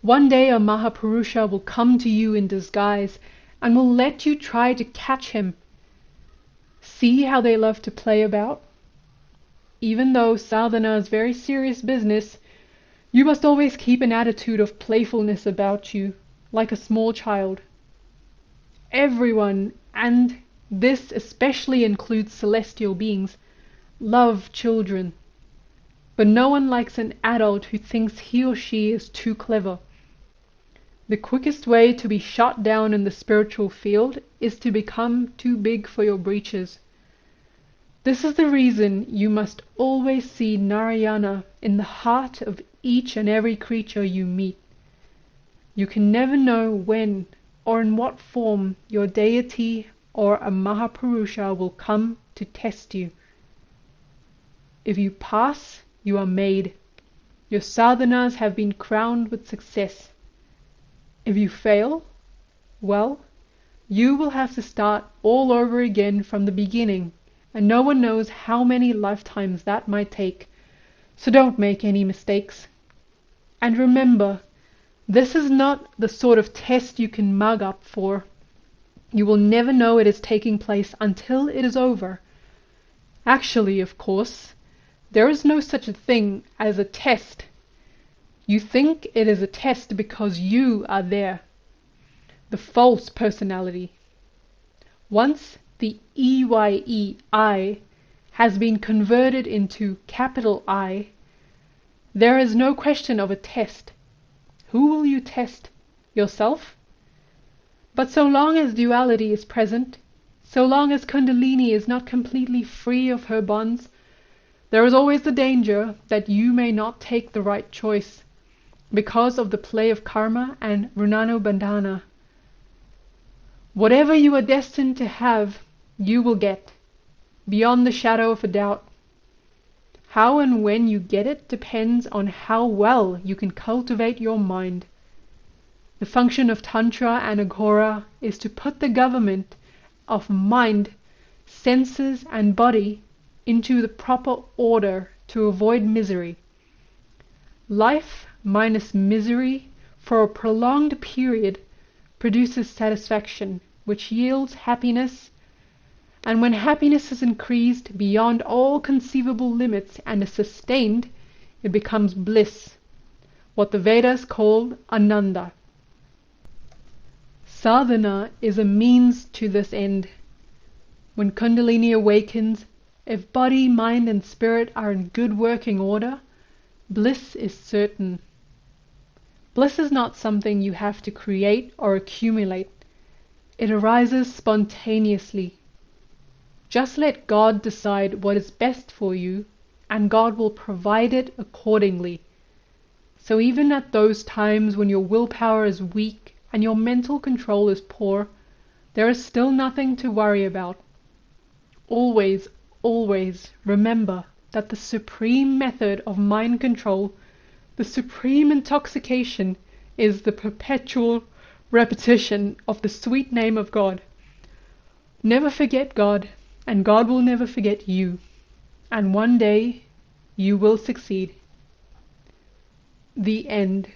one day a Mahapurusha will come to you in disguise and will let you try to catch him. See how they love to play about? Even though sadhana is very serious business, you must always keep an attitude of playfulness about you, like a small child. Everyone, and this especially includes celestial beings, love children. But no one likes an adult who thinks he or she is too clever. The quickest way to be shot down in the spiritual field is to become too big for your britches. This is the reason you must always see Narayana in the heart of each and every creature you meet. You can never know when or in what form your deity or a Mahapurusha will come to test you. If you pass, you are made. Your sadhanas have been crowned with success. If you fail, well, you will have to start all over again from the beginning, and no one knows how many lifetimes that might take, so don't make any mistakes. And remember, this is not the sort of test you can mug up for. You will never know it is taking place until it is over. Actually, of course, there is no such a thing as a test. You think it is a test because you are there. The false personality. Once the EYE, I, has been converted into capital I, there is no question of a test. Who will you test? Yourself? But so long as duality is present, so long as Kundalini is not completely free of her bonds, there is always the danger that you may not take the right choice, because of the play of karma and runano bandhana. Whatever you are destined to have, you will get, beyond the shadow of a doubt. How and when you get it depends on how well you can cultivate your mind. The function of Tantra and Aghora is to put the government of mind, senses and body into the proper order to avoid misery. Life minus misery for a prolonged period produces satisfaction, which yields happiness, and when happiness is increased beyond all conceivable limits and is sustained, it becomes bliss, what the Vedas call Ananda. Sadhana is a means to this end. When Kundalini awakens, if body, mind and spirit are in good working order, bliss is certain. Bliss is not something you have to create or accumulate. It arises spontaneously. Just let God decide what is best for you, and God will provide it accordingly. So even at those times when your willpower is weak and your mental control is poor, there is still nothing to worry about. Always, always remember that the supreme method of mind control, the supreme intoxication, is the perpetual repetition of the sweet name of God. Never forget God, and God will never forget you. And one day you will succeed. The end.